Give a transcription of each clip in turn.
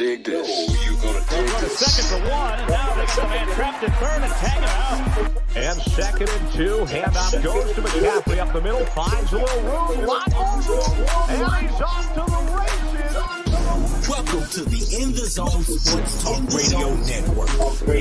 dig this. You gonna dig this. Second for one, and now they got a man trapped at third and tagging out. And second and two, handoff goes to McCaffrey up the middle, finds a little room, lock on, and he's off to the races. Welcome to the In the Zone Sports Talk Radio Network.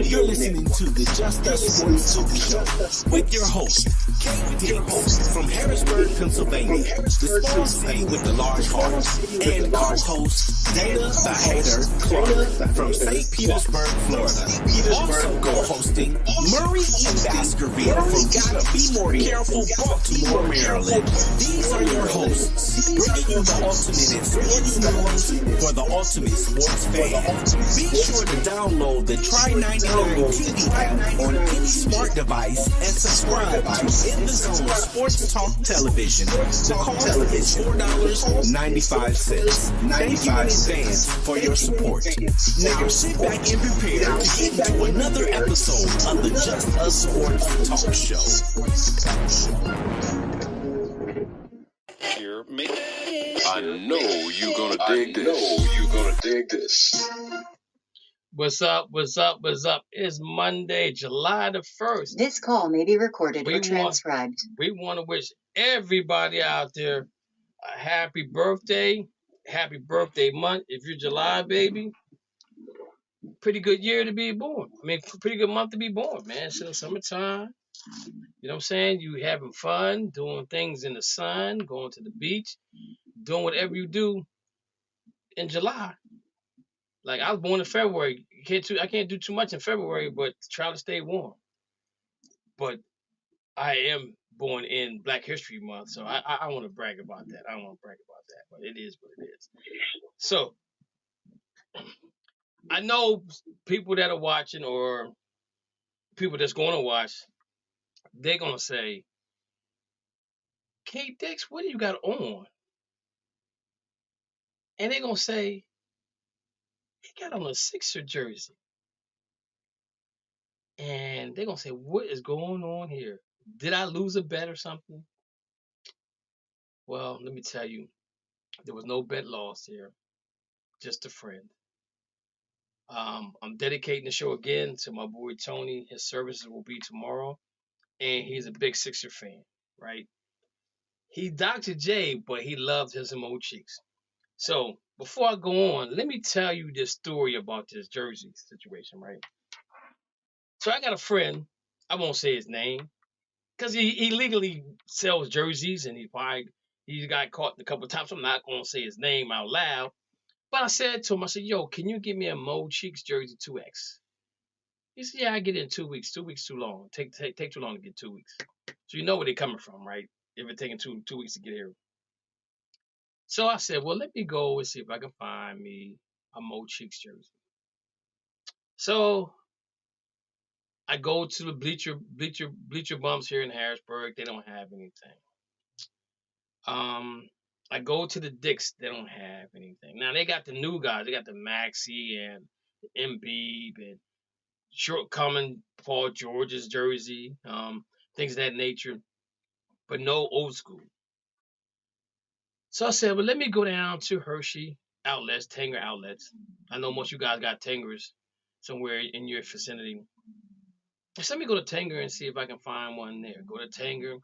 You're listening to the Just Us Sports Super Show with your host, Kate Dix from Harrisburg, Pennsylvania, the small city with the large heart, and co-host Dana the Hater Clark from St. Petersburg, Florida. Also co-hosting Murray E. Baskerville from Gotta Be More Careful, Baltimore, Maryland. These are your hosts, bringing you the ultimate in sports news for the ultimate sports fan. Be sure to download the Try99 TV app on any smart device and subscribe to In the Zone Sports Talk Television. The cost is $4.95. Thank you in advance for your support. Now sit back and prepare to get into another episode of the Just Us Sports Talk Show. I know you're gonna dig this. You're gonna dig this. What's up? It's Monday, July the 1st. This call may be recorded or transcribed. We want to wish everybody out there a happy birthday month. If you're July, baby, pretty good year to be born. I mean, pretty good month to be born, man. It's in the summertime. You know what I'm saying? You having fun, doing things in the sun, going to the beach, doing whatever you do in July. Like, I was born in February. I can't do too much in February, but try to stay warm. But I am born in Black History Month, so I want to brag about that. I don't want to brag about that, but it is what it is. So, I know people that are watching or people that's going to watch, they're going to say, Kate Dix, what do you got on? And they're going to say, he got on a Sixer jersey. And they're going to say, what is going on here? Did I lose a bet or something? Well, let me tell you, there was no bet lost here. Just a friend. I'm dedicating the show again to my boy Tony. His services will be tomorrow. And he's a big Sixer fan, right? He Dr. J, but he loved his emo cheeks. So before I go on, let me tell you this story about this jersey situation, right? So I got a friend, I won't say his name, because he legally sells jerseys and he got caught a couple of times. So I'm not going to say his name out loud. But I said to him, yo, can you give me a Mo Cheeks jersey 2X? He said, yeah, I get it in 2 weeks. 2 weeks too long. Take too long to get 2 weeks. So you know where they're coming from, right? If it's taking two weeks to get here. So I said, well, let me go and see if I can find me a Mo Cheeks jersey. So I go to the bleacher bumps here in Harrisburg. They don't have anything. I go to the Dicks. They don't have anything. Now they got the new guys. They got the Maxey and the Embiid and shortcoming Paul George's jersey, things of that nature, but no old school. So I said, well, let me go down to Hershey outlets, Tanger outlets. I know most of you guys got Tangers somewhere in your vicinity. So let me go to Tanger and see if I can find one there. Go to Tanger,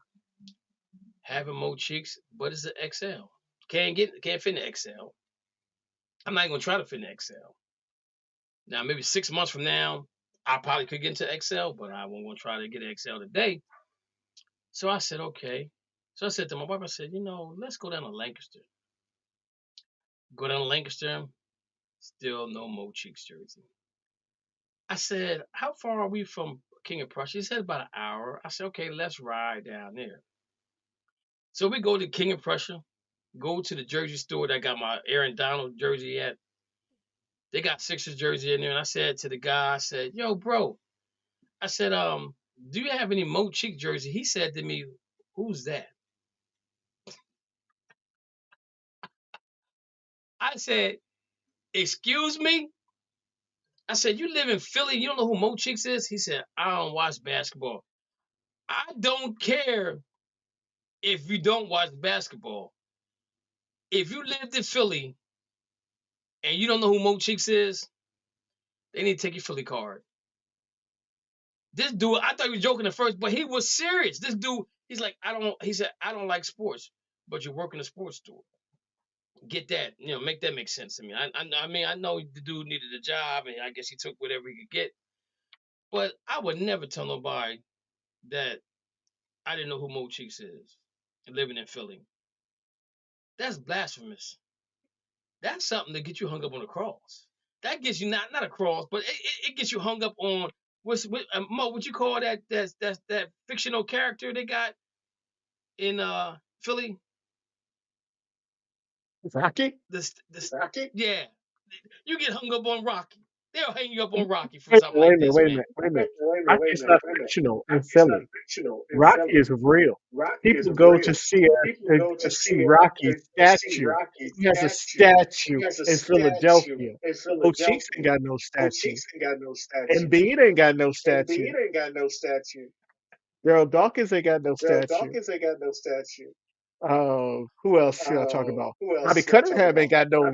have a Mo Cheeks, but it's an XL. Can't fit in the XL. I'm not even gonna try to fit in the XL. Now maybe 6 months from now, I probably could get into XL, but I won't try to get an XL today. So I said, okay. So I said to my wife, I said, let's go down to Lancaster. Go down to Lancaster, still no Mo Cheeks jersey. I said, how far are we from King of Prussia? He said about an hour. I said, okay, let's ride down there. So we go to King of Prussia, go to the jersey store that I got my Aaron Donald jersey at. They got Sixers jersey in there. And I said to the guy, I said, yo, bro. I said, do you have any Mo Cheeks jersey? He said to me, who's that? I said, excuse me? I said, you live in Philly, you don't know who Mo Cheeks is? He said, I don't watch basketball. I don't care if you don't watch basketball. If you lived in Philly and you don't know who Mo Cheeks is, they need to take your Philly card. This dude, I thought he was joking at first, but he was serious. This dude, he said, I don't like sports, but you work in a sports store. Get that, make that make sense to me. I mean, I know the dude needed a job, and I guess he took whatever he could get. But I would never tell nobody that I didn't know who Mo Cheeks is and living in Philly. That's blasphemous. That's something to get you hung up on a cross. That gets you not a cross, but it gets you hung up on Mo. What you call that fictional character they got in Philly? Rocky? Rocky? Yeah, you get hung up on Rocky. They'll hang you up on Rocky for Wait, something like this, wait a man. minute, wait a minute. Rocky's not fictional in Philly. Rocky is real. People go to see Rocky's statue. He has a statue in Philadelphia. Oh, Cheeks ain't got no statue. Embiid ain't got no statue. Daryl Dawkins ain't got no statue. Who else should I talk about? Bobby Cunningham ain't got no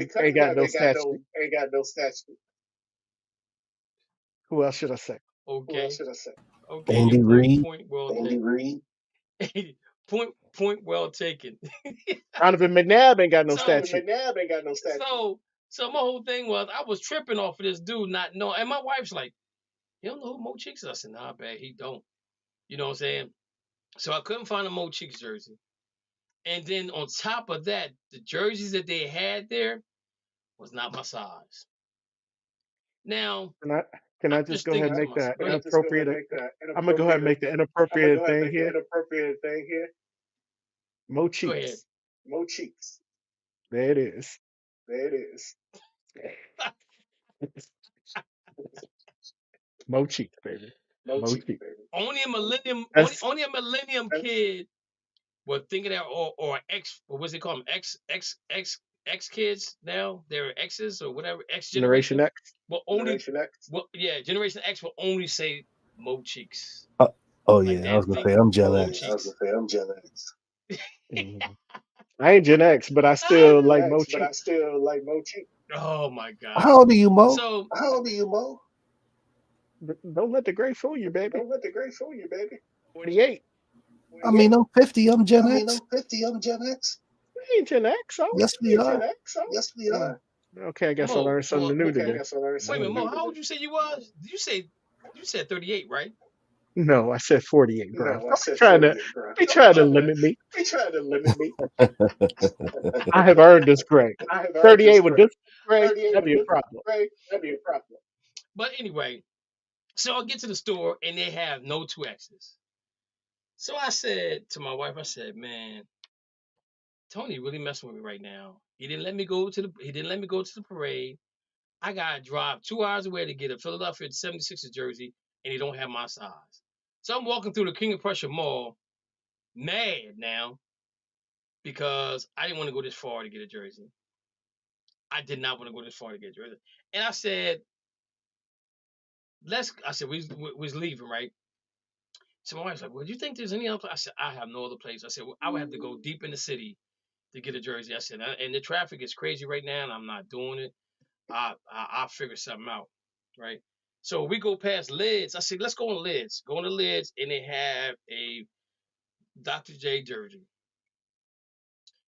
statue. Who else should I say? Okay. Andy Reid. Point well taken. point well taken. Donovan McNabb ain't got no statue. So my whole thing was I was tripping off of this dude not knowing, and my wife's like, "You don't know who Mo Cheeks is?" I said, "Nah, bad, he don't." You know what I'm saying? So I couldn't find a Mo Cheeks jersey, and then on top of that, the jerseys that they had there was not my size. Now, can I just go ahead and make that inappropriate? I'm gonna go ahead and make the inappropriate thing here. Mo Cheeks. There it is. Mo Cheeks, baby. Mo Cheeks. Only a millennium kid would think of that, or X. What was it called? X kids now. They're X's or whatever. X Generation X. Well, Generation X will only say Mo Cheeks. Oh yeah, I was gonna say I'm Gen X. I ain't Gen X, but I still like Mo Cheeks. Oh my God! How old are you, Mo? Don't let the gray fool you, baby. 48. I mean, I'm 50. I'm Gen X. We ain't Gen X, are we? Yes, we are. Okay, I guess I learned something new today. Wait a minute, Mo. How old you say you was? You said 38, right? No, I said 48, bro. They trying to limit me. I have earned this grade. 38 with this grade, that'd be a problem. But anyway, so I get to the store and they have no 2Xs. So I said to my wife, I said, "Man, Tony really messing with me right now. He didn't let me go to the parade. I gotta drive 2 hours away to get a Philadelphia 76ers jersey, and he don't have my size." So I'm walking through the King of Prussia Mall, mad now, because I didn't want to go this far to get a jersey. I did not want to go this far to get a jersey. And I said, we was leaving, right? So my wife's like, "Well, do you think there's any other place?" I said, "I have no other place." I said, "Well, I would have to go deep in the city to get a jersey." I said, "And the traffic is crazy right now, and I'm not doing it. I'll figure something out." Right? So we go past Lids. I said, "Let's go on Lids." Go on to Lids, and they have a Dr. J jersey.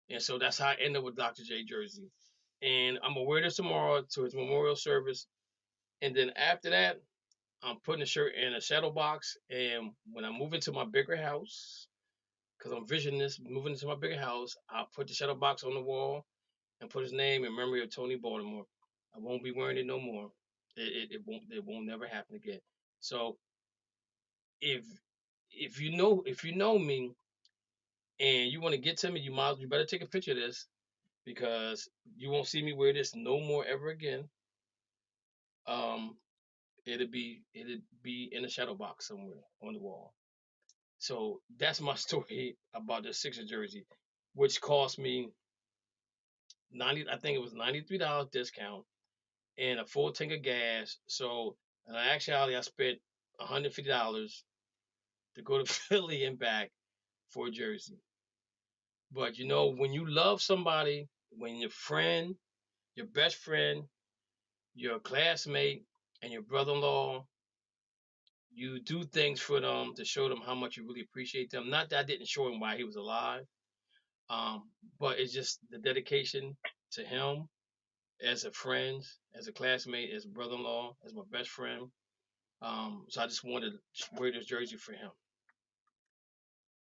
And so that's how I ended up with Dr. J jersey. And I'm going to wear this tomorrow to his memorial service. And then after that, I'm putting the shirt in a shadow box. And when I move into my bigger house, because I'm visioning this, moving into my bigger house, I'll put the shadow box on the wall and put his name in memory of Tony Baltimore. I won't be wearing it no more. It won't never happen again. So if you know me and you want to get to me, you better take a picture of this, because you won't see me wear this no more ever again. It'll be in a shadow box somewhere on the wall. So that's my story about the Sixer jersey, which cost me I think it was $93 discount and a full tank of gas. So in actuality, I spent $150 to go to Philly and back for a jersey. But when you love somebody, when your friend, your best friend, your classmate, and your brother-in-law. You do things for them to show them how much you really appreciate them. Not that I didn't show him why he was alive, but it's just the dedication to him as a friend, as a classmate, as a brother-in-law, as my best friend. So I just wanted to wear this jersey for him.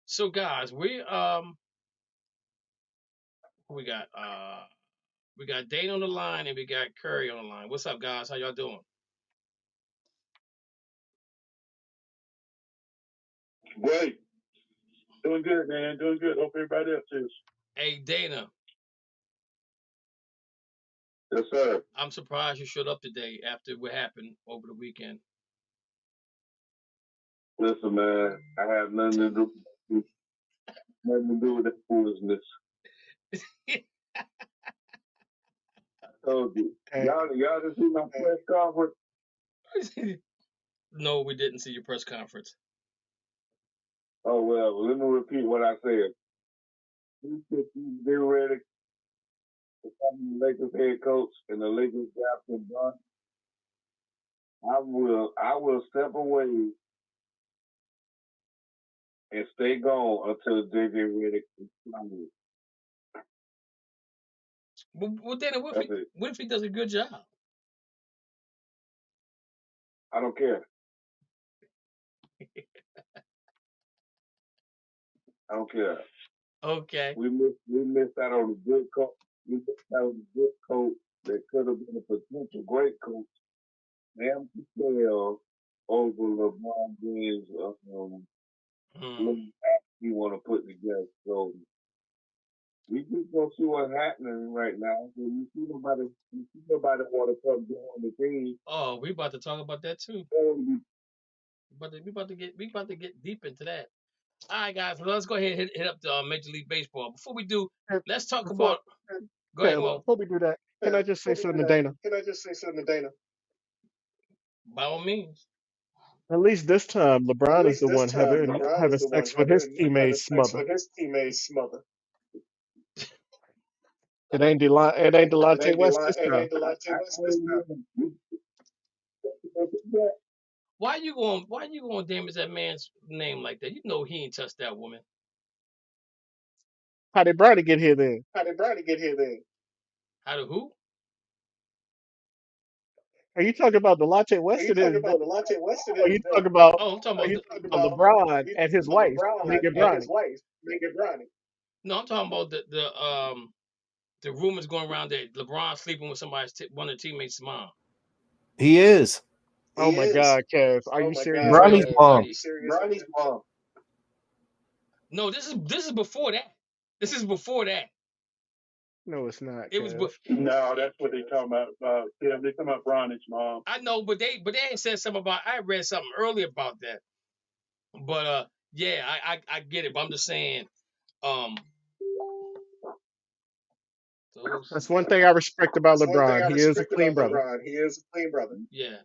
So guys, we got Dane on the line and we got Curry on the line. What's up, guys? How y'all doing? Great. Doing good, man. Doing good. Hope everybody else is. Hey, Dana. Yes, sir. I'm surprised you showed up today after what happened over the weekend. Listen, man, I have nothing to do with that foolishness. I told you. Y'all didn't see my press conference? No, we didn't see your press conference. Oh, well, let me repeat what I said. He's getting ready to become the Lakers head coach and the Lakers drafting done. I will step away and stay gone until JJ Redick is signed. Well, Dana, what if he does a good job? I don't care. I don't care. Okay. We missed out on a good coach. We missed out on a good coach that could have been a potential great coach. Damn Patel over LeBron James he want to put together. So we just gonna see what's happening right now. So you see nobody want to come join the team. Oh, we about to talk about that too. We about to get deep into that. All right, guys. Well, let's go ahead and hit up the Major League Baseball. Before we do, let's talk about. Go ahead, Mo. Before we do that, can I just say something to Dana? By all means. At least this time, LeBron is the one having sex with his teammate's mother. It ain't Delonte West this time. Why you going damage that man's name like that? You know he ain't touched that woman. How did Bronny get here then? How did who? Are you talking about Delonte West? Or are you talking about? Oh, I'm talking about LeBron and his wife, Megan Bronny. No, I'm talking about the rumors going around that LeBron sleeping with one of the teammates' mom. He is. Oh my God, Kev! Are you serious? Bronny's mom. No, this is before that. This is before that. No, it's not. It was no, that's what they talking about. Yeah, they talking about Bronny's mom. I know, but they ain't said something about. I read something earlier about that. But yeah, I get it. But I'm just saying, that's one thing I respect about LeBron. He is a clean brother. Yeah.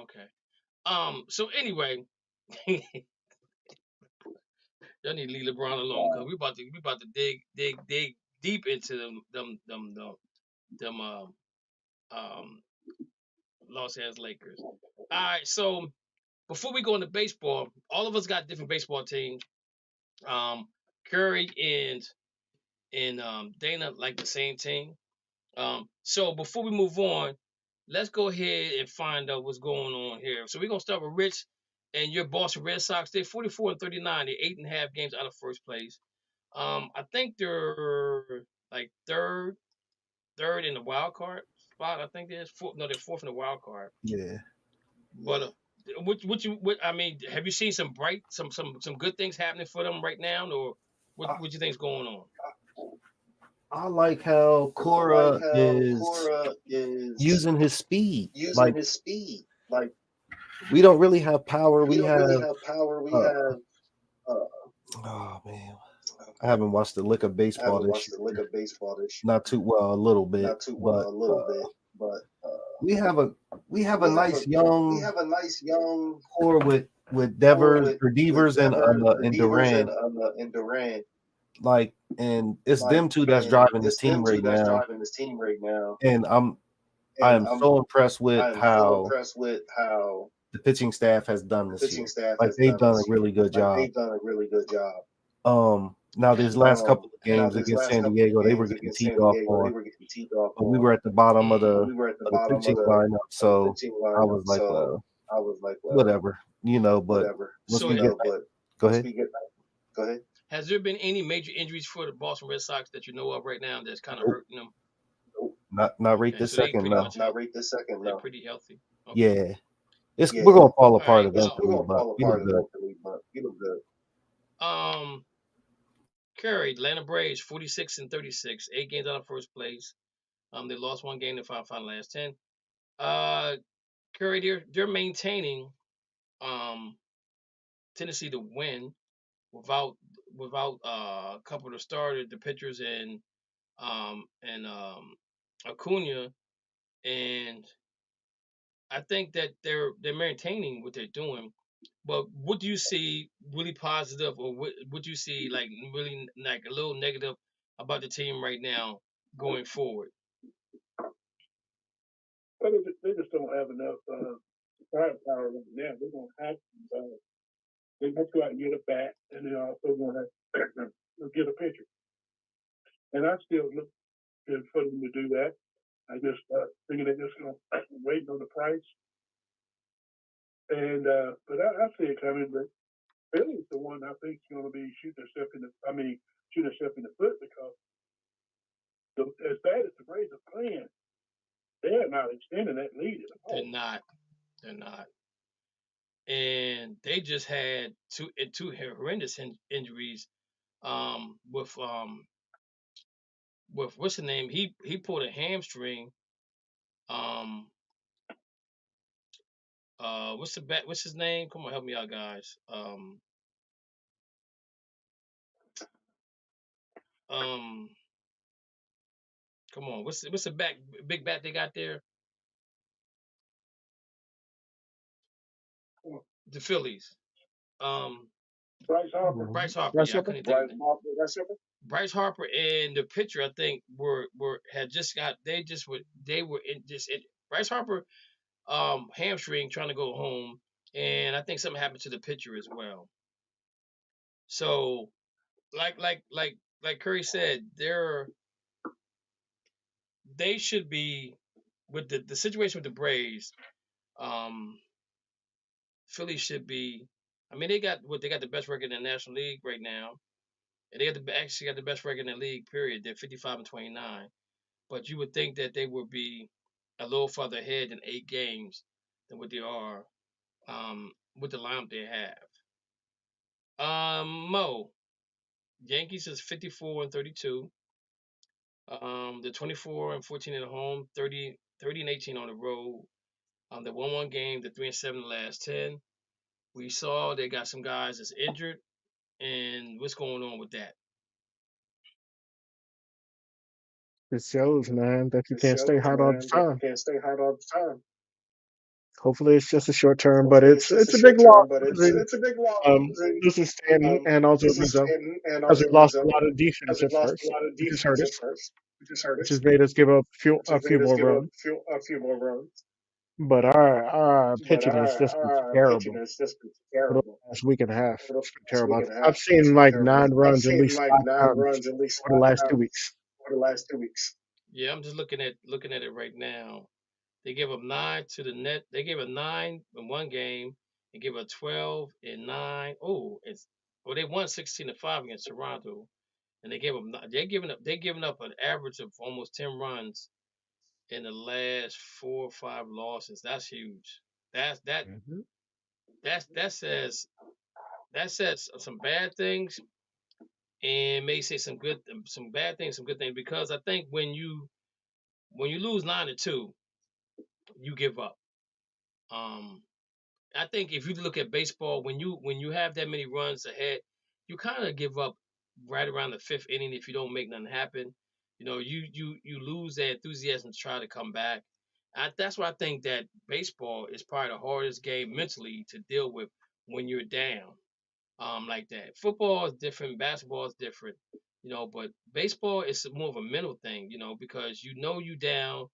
Okay. So anyway, y'all need to leave LeBron alone because we about to dig deep into them Los Angeles Lakers. All right. So before we go into baseball, all of us got different baseball teams. Curry and Dana like the same team. So before we move on, let's go ahead and find out what's going on here. So we're gonna start with Rich and your Boston Red Sox. They're 44-39. They're 8.5 games out of first place. I think they're like third in the wild card spot. I think they're fourth in the wild card. Yeah. But I mean, have you seen some good things happening for them right now, or what you think's going on? I like how Cora is using his speed. Like we don't really have power. We have oh man, I haven't watched the lick of baseball this year. Not too well, a little bit, but we have a nice young core with with Devers and Durant. Like, and it's them two that's driving this team right now. And I am so impressed with how the pitching staff has done this year. Like, they've done a really good job. Now these last couple of games against San Diego, they were getting teed off on, but we were at the bottom of the pitching lineup, so I was like, well, whatever, but once we get back, go ahead. Has there been any major injuries for the Boston Red Sox that you know of right now that's kind of hurting them? Not right this second, no. They're pretty healthy. Okay. Yeah. We're gonna fall apart eventually, but we look good. Curry, Atlanta Braves, 46-36, 8 games out of first place. They lost 1 game to find last 10. Curry, they're maintaining Tennessee to win without a couple of the starters, the pitchers, and Acuna, and I think that they're maintaining what they're doing. But what do you see really positive, or what do you see like really like a little negative about the team right now going forward? Well, they just don't have enough firepower right now. They're going to have to go out and get a bat, and they're also going to have to get a pitcher. And I still look good for them to do that. I just think they're just going to wait on the price. And but I see it coming. But Philly's the one I think is going to be shooting herself in the foot, because as bad as the Braves are playing, they're not extending that lead at all. They're not. And they just had two horrendous injuries. With what's the name? He pulled a hamstring. What's his name? Come on, help me out, guys. Come on, what's the big bat they got there? The Phillies. Bryce Harper. Bryce Harper and the pitcher, I think, Bryce Harper hamstring trying to go home, and I think something happened to the pitcher as well. So like Curry said, they should be, with the situation with the Braves, Philly should be. I mean, they got the best record in the National League right now, and they actually got the best record in the league. Period. They're 55-29, but you would think that they would be a little further ahead in 8 games than what they are with the lineup they have. Mo, Yankees is 54-32. They're 24-14 at home, 30-18 on the road. They won 1 game, they're 3-7 the last 10. We saw they got some guys that's injured, and what's going on with that? It shows, man, that you can't stay hot all the time. Hopefully, it's just a short term, but it's a big loss. Losing Stanton and also Rizzo, because we lost a lot of defense at first, which has hurt us, which has made us give up a few more runs. But our pitching has just been terrible for the last week and a half. It's been terrible. I've seen like 9 runs at least 5 times for the last 2 weeks. Yeah, I'm just looking at it right now. They gave up 9 to the net. They gave up 9 in 1 game and gave up 12 in 9. They won 16-5 against Toronto, and they're giving up an average of almost 10 runs in the last 4 or 5 losses. That's huge. That says some bad things, and may say some bad things, some good things, because I think when you lose 9-2, you give up. I think if you look at baseball, when you have that many runs ahead, you kind of give up right around the 5th inning if you don't make nothing happen. You lose that enthusiasm to try to come back. That's why I think that baseball is probably the hardest game mentally to deal with when you're down, like that. Football is different, basketball is different, but baseball is more of a mental thing, because you down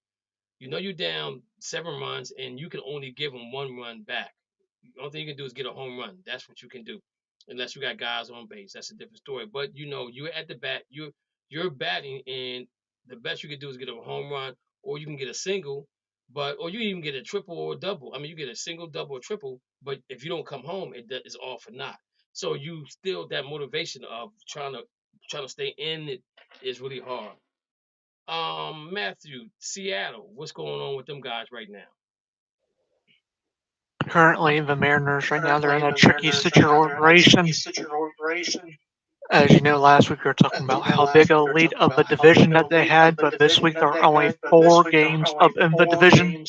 7 runs and you can only give them 1 run back. The only thing you can do is get a home run. That's what you can do, unless you got guys on base. That's a different story. But you're at the bat. You're batting, and the best you can do is get a home run, or you can get a single, or you even get a triple or a double. I mean, you get a single, double, or triple. But if you don't come home, is all for naught. So you still that motivation of trying to stay in it is really hard. Matthew, Seattle, what's going on with them guys right now? Currently, the Mariners right now they're in a tricky situation. As you know, last week we were talking about how big a lead of the division that they had, but this week there are only 4 games up in the division.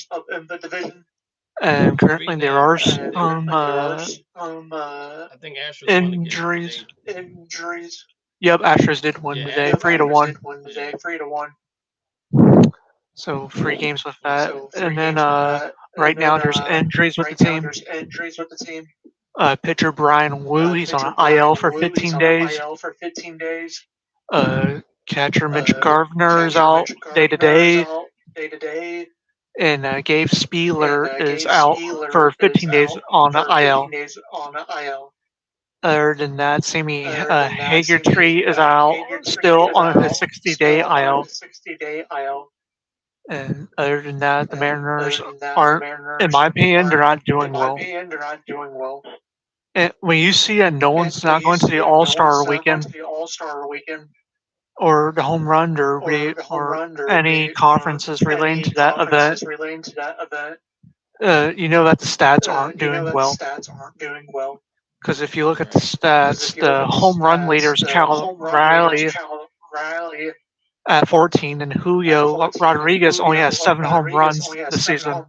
And currently there are some I think Astros injuries. Yep, Astros did win today, 3-1. So 3 games with that. And then right now there's injuries with the team. Pitcher Brian Wu, he's on IL for 15 days. Catcher Mitch Garver is out day to day. And Gabe Spieler is out for 15 days on IL. Other than that, Sammy Hagertree is out still on his 60-day IL. And other than that, the Mariners aren't, in my opinion, they're not doing well. And when you see that no one's not going to the All-Star weekend or the home run derby or any conferences relating to that event, you know that the stats aren't doing well. Because if you look at the stats, the home run leader is Cal Riley at 14, and Julio Rodriguez only has 7 home runs this season.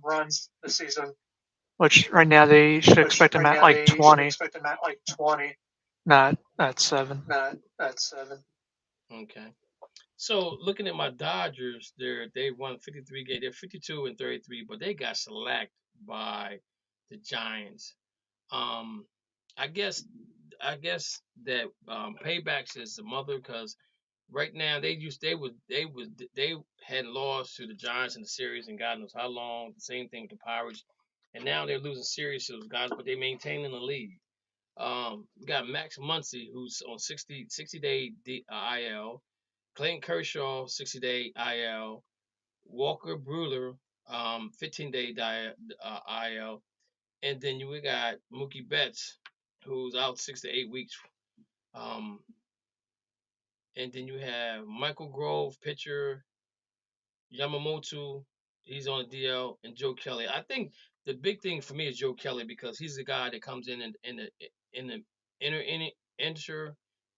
Which right now they should expect him at like 20. Not at 7. Okay. So looking at my Dodgers, they won 53 games. They're 52-33, but they got shellacked by the Giants. I guess that paybacks is the mother, because right now they had lost to the Giants in the series and God knows how long. The same thing with the Pirates, and now they're losing series to those guys, but they maintaining the lead. We got Max Muncy, who's on 60-day IL. Clayton Kershaw, 60-day IL. Walker Buehler, 15-day IL. And then we got Mookie Betts, who's out 6 to 8 weeks. And then you have Michael Grove, pitcher. Yamamoto, he's on the DL, and Joe Kelly. I think the big thing for me is Joe Kelly, because he's the guy that comes in the inner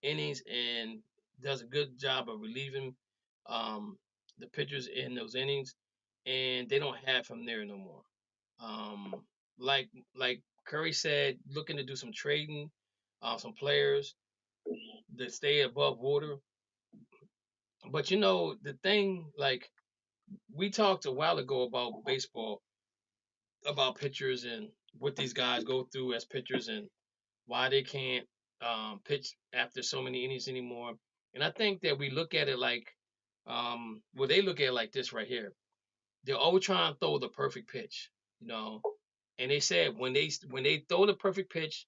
innings and does a good job of relieving the pitchers in those innings, and they don't have him there no more. Like Curry said, looking to do some trading, some players that stay above water. But the thing, like, we talked a while ago about baseball, about pitchers and what these guys go through as pitchers and why they can't pitch after so many innings anymore. And I think that we look at it like, they look at it like this right here. They're always trying to throw the perfect pitch, And they said when they throw the perfect pitch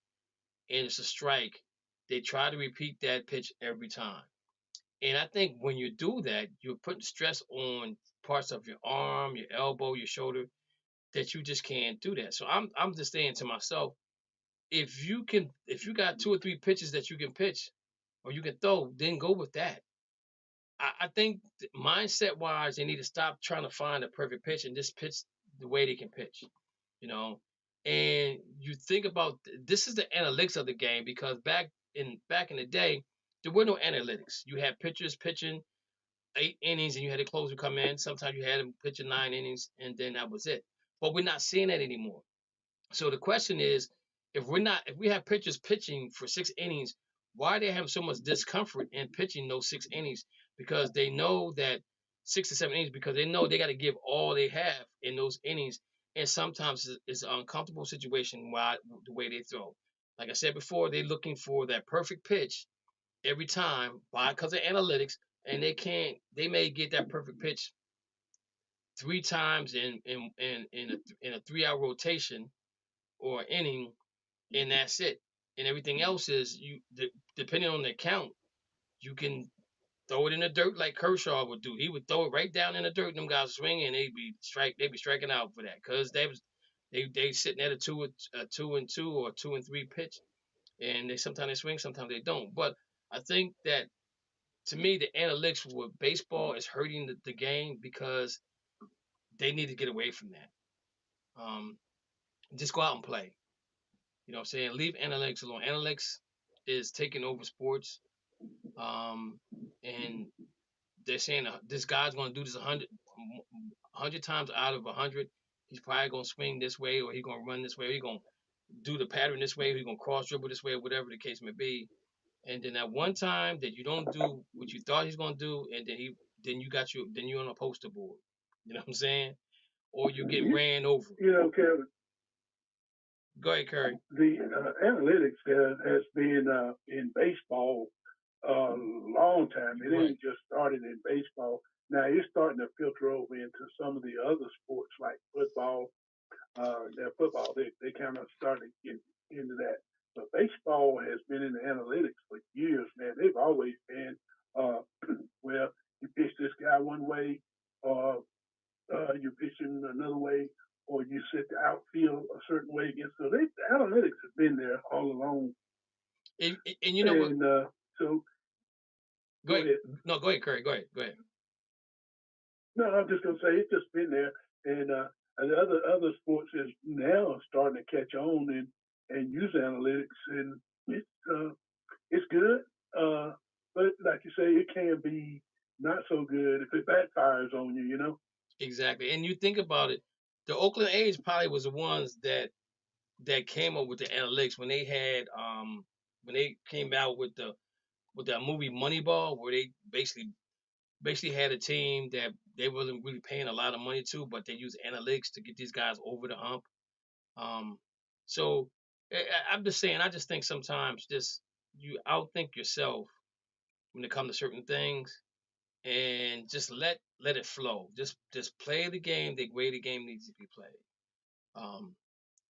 and it's a strike, they try to repeat that pitch every time. And I think when you do that, you're putting stress on parts of your arm, your elbow, your shoulder, that you just can't do that. So I'm just saying to myself, if you got 2 or 3 pitches that you can pitch or you can throw, then go with that. I think mindset wise, they need to stop trying to find a perfect pitch and just pitch the way they can pitch, And you think about, this is the analytics of the game, because back in the day, there were no analytics. You had pitchers pitching 8 innings and you had a closer come in. Sometimes you had them pitching 9 innings and then that was it. But we're not seeing that anymore. So the question is, if we have pitchers pitching for 6 innings, why are they having so much discomfort in pitching those 6 innings? Because they know that 6 to 7 innings, because they know they got to give all they have in those innings. And sometimes it's an uncomfortable situation the way they throw. Like I said before, they're looking for that perfect pitch every time because of analytics, and they may get that perfect pitch 3 times in a 3-hour rotation or inning, and that's it. And everything else is depending on the count, you can throw it in the dirt like Kershaw would do. He would throw it right down in the dirt, and them guys swinging, and they'd be striking out for that because they sitting at a 2-2 or 2-3 pitch, and sometimes they swing, sometimes they don't. But I think that, to me, the analytics with baseball is hurting the game because they need to get away from that. Just go out and play. You know what I'm saying? Leave analytics alone. Analytics is taking over sports. And they're saying this guy's going to do this 100 times out of 100. He's probably going to swing this way, or he's going to run this way, or he's going to do the pattern this way, or he's going to cross dribble this way, or whatever the case may be. And then that one time that you don't do what you thought he's going to do, and then you're on a poster board. You know what I'm saying? Or you get ran over. You know, Kevin. Go ahead, Curry. The analytics has been in baseball a long time. It ain't just started in baseball. Now it's starting to filter over into some of the other sports like football. Football, they kind of started getting into that. But baseball has been in the analytics for years, man. They've always been, well, you pitch this guy one way, or you pitch him another way, or you set the outfield a certain way against. So the analytics have been there all along. And you know what? So go ahead. No, go ahead, Curry. Go ahead. No, I'm just gonna say it's just been there, and the other sports is now starting to catch on and use analytics, and it's good. But like you say, it can be not so good if it backfires on you, you know. Exactly, and you think about it, the Oakland A's probably was the ones that came up with the analytics when they had when they came out with that movie Moneyball, where they basically had a team that they wasn't really paying a lot of money to, but they used analytics to get these guys over the hump. So I'm just saying, I just think sometimes you outthink yourself when it comes to certain things, and just let it flow. Just play the game the way the game needs to be played.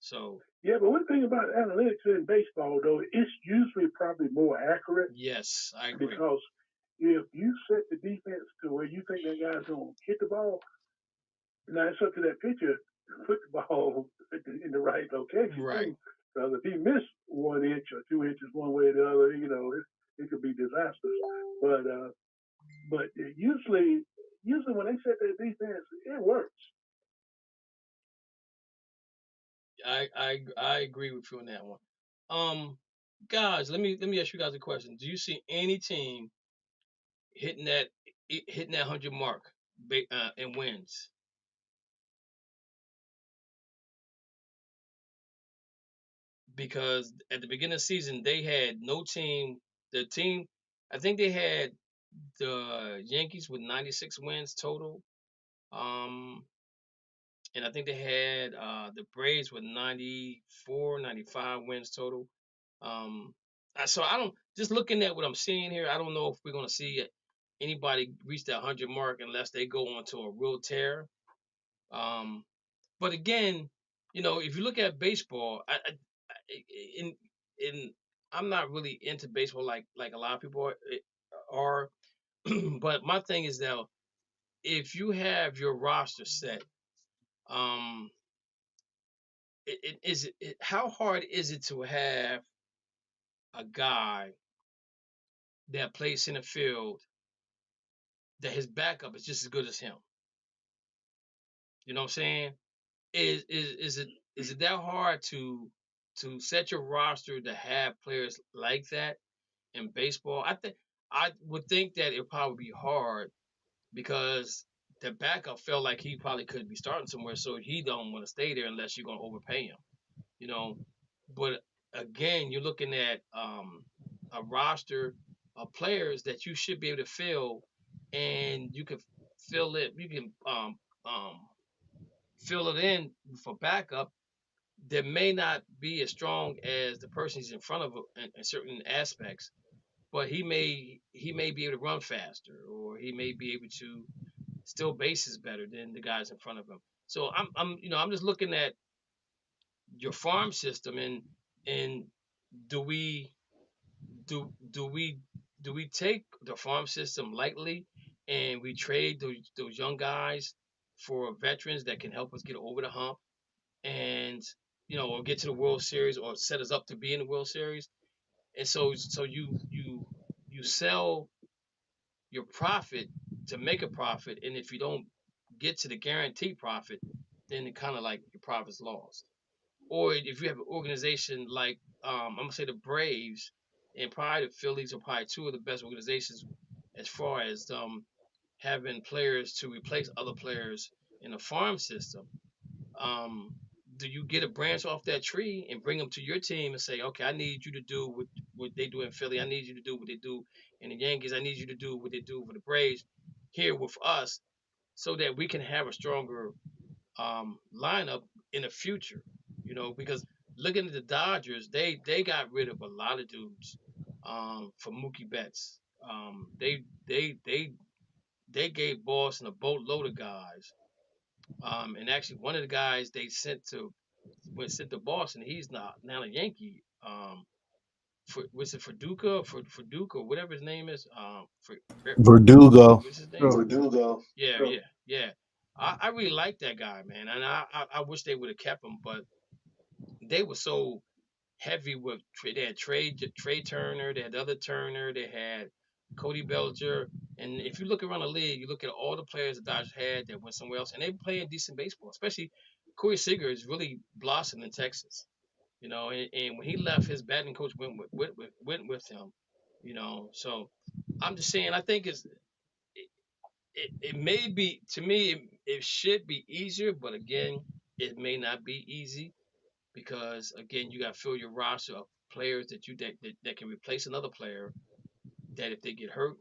So yeah, but one thing about analytics in baseball, though, it's usually probably more accurate. Yes, I agree. Because if you set the defense to where you think that guy's gonna hit the ball, now it's up to that pitcher to put the ball in the right location. Right. Because if he missed 1 inch or 2 inches one way or the other, you know, it could be disastrous. But usually when they set their defense, it works. I agree with you on that one. Guys, let me ask you guys a question. Do you see any team hitting that 100 mark in wins? Because at the beginning of the season, they had no team. I think they had the Yankees with 96 wins total. And I think they had the Braves with 94, 95 wins total. So I don't, just looking at what I'm seeing here, I don't know if we're going to see anybody reach that 100 mark unless they go on to a real tear. But again, you know, if you look at baseball, I'm not really into baseball like a lot of people are. But my thing is that if you have your roster set, how hard is it to have a guy that plays center field that his backup is just as good as him? You know what I'm saying? Is it that hard to set your roster to have players like that in baseball? I would think that it would probably be hard because the backup felt like he probably could be starting somewhere, so he don't want to stay there unless you're going to overpay him. You know, but again, you're looking at a roster of players that you should be able to fill, and you can fill it. You can fill it in for backup that may not be as strong as the person he's in front of in certain aspects, but he may be able to run faster, or he may be able to steal bases better than the guys in front of him. So I'm just looking at your farm system, and do we do we take the farm system lightly, and we trade those young guys for veterans that can help us get over the hump, and or get to the World Series, or set us up to be in the World Series? And so you sell your profit to make a profit, and if you don't get to the guaranteed profit, then it kind of like your profit's lost. Or if you have an organization like I'm gonna say the Braves, and probably the Phillies are probably two of the best organizations as far as having players to replace other players in a farm system. Um, do you get a branch off that tree and bring them to your team and say, okay, I need you to do what they do in Philly. I need you to do what they do in the Yankees. I need you to do what they do for the Braves here with us, so that we can have a stronger lineup in the future. Because looking at the Dodgers, they got rid of a lot of dudes for Mookie Betts. They gave Boston a boatload of guys. And actually, one of the guys they sent to Boston, he's not now a Yankee. Was it for Duca, for Duke, or whatever his name is? For Verdugo. What's his name? So, Verdugo. Yeah. I really like that guy, man, and I wish they would have kept him, but they were so heavy with they had Trey Turner, they had the other Turner, they had Cody Bellinger, and if you look around the league, you look at all the players the Dodgers had that went somewhere else, and they were playing decent baseball. Especially Corey Seager has really blossomed in Texas, and when he left, his batting coach went with him, So I'm just saying, I think it may be, to me, it should be easier, but again, it may not be easy, because again, you got to fill your roster of players that can replace another player, that if they get hurt,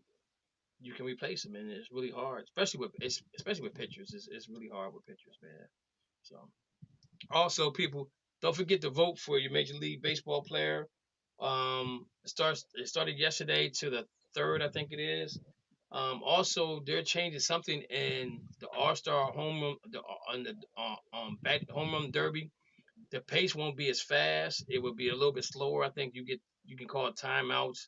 you can replace them, and it's really hard, especially with pitchers. It's really hard with pitchers, man. So also, people, don't forget to vote for your Major League Baseball player. It started yesterday to the 3rd, I think it is. Also, they're changing something in the All-Star home run, on the home run derby. The pace won't be as fast. It will be a little bit slower. I think you can call it timeouts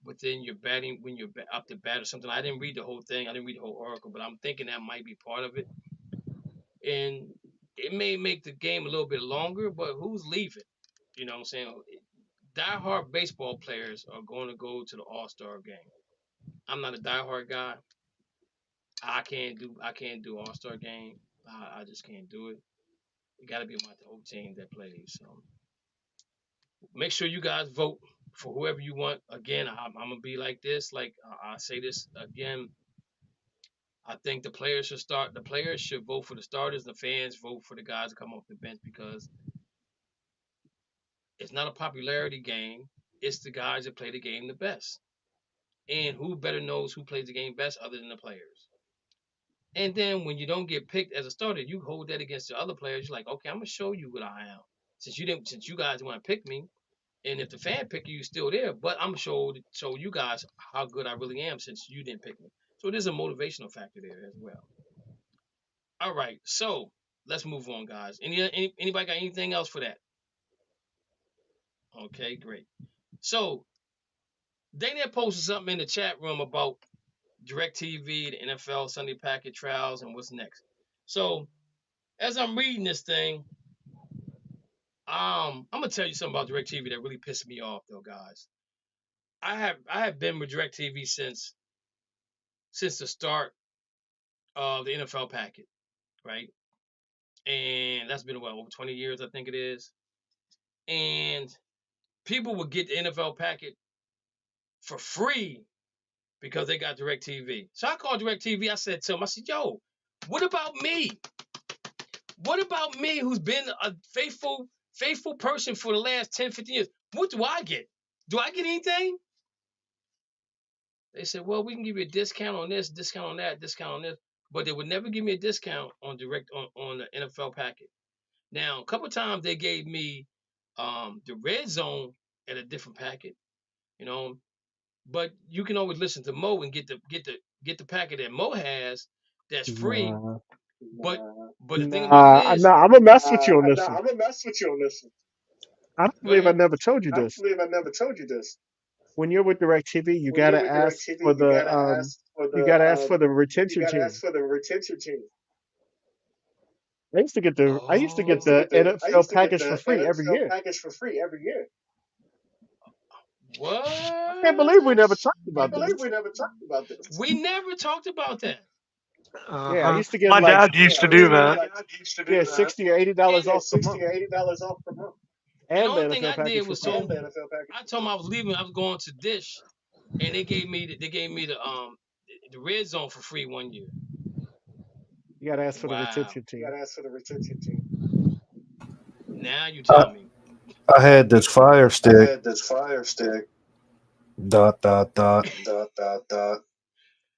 within your batting when you're up to bat or something. I didn't read the whole thing. I didn't read the whole article, but I'm thinking that might be part of it. And it may make the game a little bit longer, but who's leaving? You know what I'm saying? Diehard baseball players are going to go to the All-Star game. I'm not a diehard guy. I can't do All-Star game. I just can't do it. It got to be my whole team that plays. So make sure you guys vote for whoever you want. Again, I'm gonna be like this. Like I say this again. I think the players should start. The players should vote for the starters. The fans vote for the guys to come off the bench, because it's not a popularity game. It's the guys that play the game the best. And who better knows who plays the game best other than the players? And then when you don't get picked as a starter, you hold that against the other players. You're like, okay, I'm gonna show you what I am. Since you guys want to pick me, and if the fan pick you, you're still there. But I'm show you guys how good I really am, since you didn't pick me. So there's a motivational factor there as well. All right, so let's move on, guys. Anybody got anything else for that? Okay, great. So Dana posted something in the chat room about DirecTV, the NFL Sunday Packet trials, and what's next. So as I'm reading this thing, I'm gonna tell you something about DirecTV that really pissed me off, though, guys. I have been with DirecTV since the start of the NFL packet, right? And that's been over 20 years, I think it is. And people would get the NFL packet for free because they got DirecTV. So I called DirecTV. I said to them, I said, yo, what about me? What about me, who's been a faithful person for the last 10, 15 years? What do I get? Do I get anything? They said, well, we can give you a discount on this, discount on that, discount on this. But they would never give me a discount on the NFL packet. Now, a couple of times they gave me the red zone at a different packet, you know, but you can always listen to Mo and get the packet that Mo has that's free. Nah, But the thing about it nah, is, nah. I'm gonna mess with you on this one. I'm gonna mess with you on this one. I don't go believe I ahead. never told you I don't this. believe I never told you this. When you're with DirecTV, you When you're gotta with ask DirecTV, for you gotta the ask for you the gotta ask for the you retention gotta ask team. for the retention team. I used to get the I NFL used to get package for the free every NFL year. package for free every year. What? I can't believe we never talked I about believe this. we never talked about this. We never talked about that. Yeah, I Uh-huh. used to get My like dad used to do $60 that. My dad used to do that. $60 or $80 And off per month, $60 or $80 off per month. and the and the only thing NFL I did package for was free. And told the NFL package. I told them I was leaving. I was going to Dish, and they gave me the red zone for free 1 year. You gotta ask for the Wow. retention You team. gotta ask for the retention team. Now you I, tell me. I had this Fire I Stick. had this Fire Stick. ... Dot.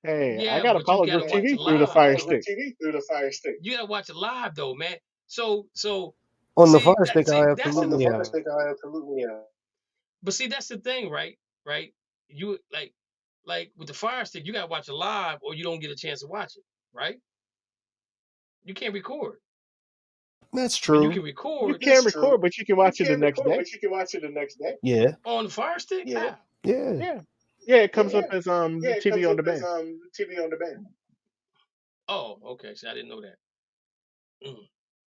Hey, I Yeah, gotta but you follow gotta watch it DirecTV through the live. Fire Stick. TV through the Fire Stick. You gotta watch it live though, man. So On the see Fire Stick, I that's On the absolutely Fire have. Stick, I absolutely have. but see that's the thing, right? Right? You like with the Fire Stick, you gotta watch it live, or you don't get a chance to watch it, right? You can't record. That's I mean, you true. can You record can't That's record, true. but you can You watch it the can't next record, day. but you can watch it the next day. Yeah. on the Fire Stick. Yeah. How? Yeah. Yeah, yeah, it comes up Yeah. as Yeah, it TV comes on up as demand. TV on demand. Oh, okay. So I didn't know that.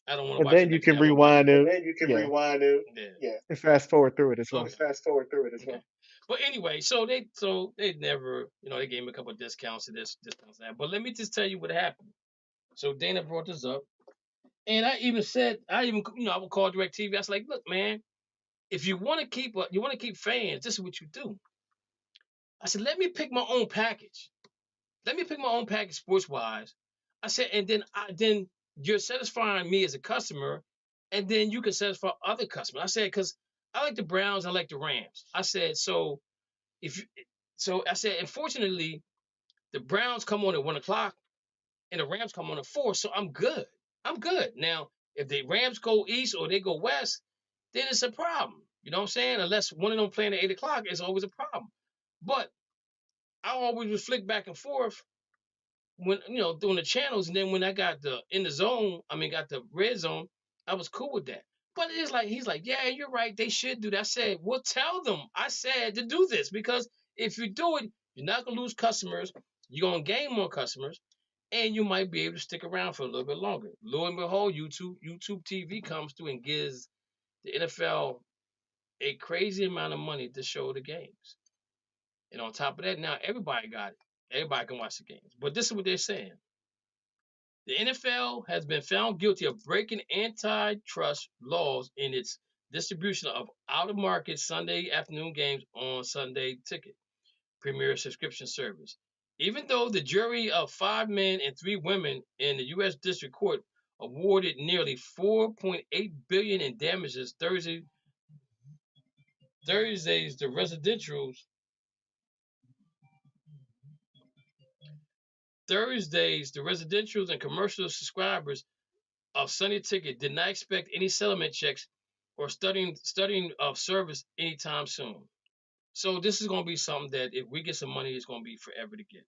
I don't want to And watch it then you next day. can I want to watch rewind it. And it. then you can Yeah, rewind it. Yeah. Yeah. and fast forward through it as well. And fast forward through it as Okay. well. But anyway, so they never, they gave me a couple of discounts to this, discounts that. But let me just tell you what happened. So Dana brought this up, and I would call DirecTV. I was like, look, man, if you want to keep fans, this is what you do. I said, let me pick my own package. Let me pick my own package sports wise. I said, and then you're satisfying me as a customer, and then you can satisfy other customers. I said, because I like the Browns, I like the Rams. I said, I said, unfortunately, the Browns come on at 1 o'clock and the Rams come on at 4, so I'm good. I'm good. Now, if the Rams go east or they go west, then it's a problem. You know what I'm saying? Unless one of them playing at 8 o'clock, it's always a problem. But I always would flick back and forth when doing the channels, and then when I got got the red zone, I was cool with that. But it's like he's like, yeah, you're right, they should do that. I said, well, tell them I said to do this, because if you do it, you're not gonna lose customers, you're gonna gain more customers, and you might be able to stick around for a little bit longer. Lo and behold, YouTube TV comes through and gives the NFL a crazy amount of money to show the games. And on top of that, now everybody got it. Everybody can watch the games. But this is what they're saying. The NFL has been found guilty of breaking antitrust laws in its distribution of out-of-market Sunday afternoon games on Sunday Ticket, premier subscription service. Even though the jury of 5 men and 3 women in the U.S. District Court awarded nearly $4.8 billion in damages Thursdays, the residentials and commercial subscribers of Sunday Ticket did not expect any settlement checks or studying of service anytime soon. So this is going to be something that if we get some money, it's going to be forever to get.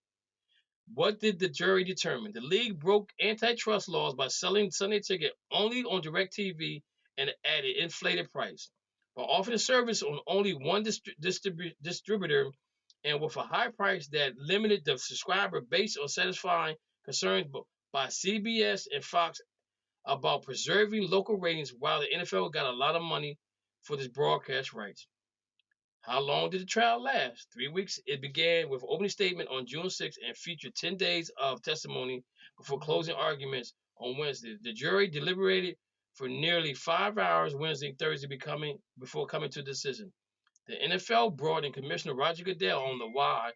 What did the jury determine? The league broke antitrust laws by selling Sunday Ticket only on DirecTV and at an inflated price. By offering a service on only one distributor and with a high price that limited the subscriber base on satisfying concerns by CBS and Fox about preserving local ratings, while the NFL got a lot of money for this broadcast rights. How long did the trial last? 3 weeks. It began with opening statement on June 6th and featured 10 days of testimony before closing arguments on Wednesday. The jury deliberated for nearly 5 hours Wednesday and Thursday before coming to a decision. The NFL brought in Commissioner Roger Goodell on the why,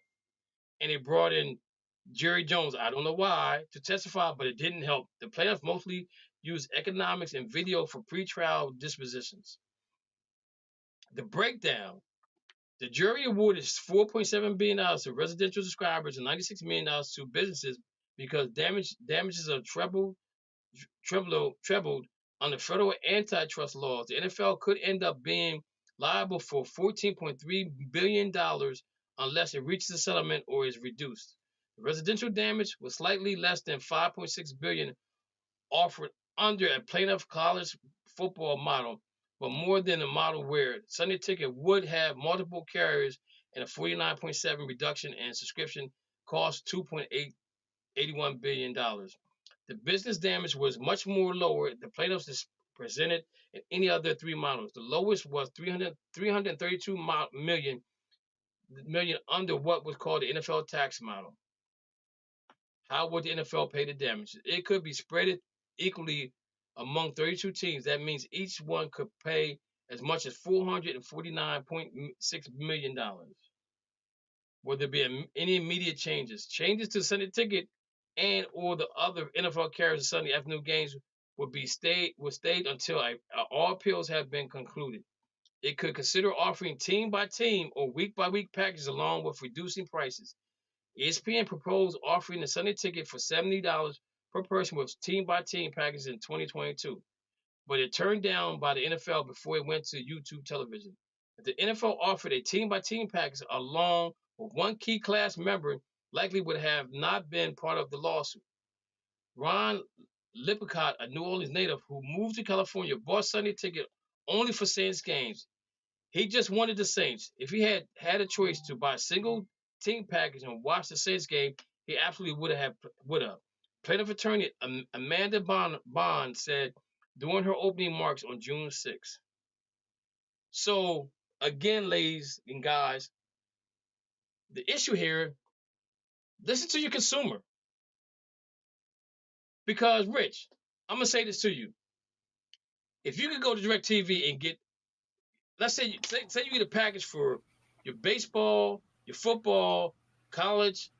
and it brought in Jerry Jones, I don't know why, to testify, but it didn't help. The plaintiffs mostly used economics and video for pretrial dispositions. The breakdown. The jury awarded $4.7 billion to residential subscribers and $96 million to businesses because damages are trebled under federal antitrust laws, the NFL could end up being liable for $14.3 billion unless it reaches a settlement or is reduced. The residential damage was slightly less than $5.6 billion offered under a plaintiff college football model, but more than a model where Sunday Ticket would have multiple carriers and a 49.7 reduction in subscription cost $2.81 billion. The business damage was much more lower. The plaintiffs presented in any other three models. The lowest was 332 million under what was called the NFL tax model. How would the NFL pay the damage? It could be spread equally among 32 teams. That means each one could pay as much as $449.6 million. Will there be any immediate changes? Changes to Sunday Ticket and or the other NFL carriers of Sunday afternoon games would stayed until all appeals have been concluded. It could consider offering team by team or week by week packages along with reducing prices. ESPN proposed offering the Sunday Ticket for $70 per person with team by team packages in 2022, but it turned down by the NFL before it went to YouTube television. If the NFL offered a team by team package along with one key class member, likely would have not been part of the lawsuit. Ron Lippincott, a New Orleans native who moved to California, bought Sunday Ticket only for Saints games. He just wanted the Saints. If he had a choice to buy a single team package and watch the Saints game, he absolutely would have. Plaintiff attorney Amanda Bond said during her opening remarks on June 6th. So again, ladies and guys, the issue here, listen to your consumer. Because, Rich, I'm going to say this to you. If you could go to DirecTV and get, let's say you get a package for your baseball, your football, college,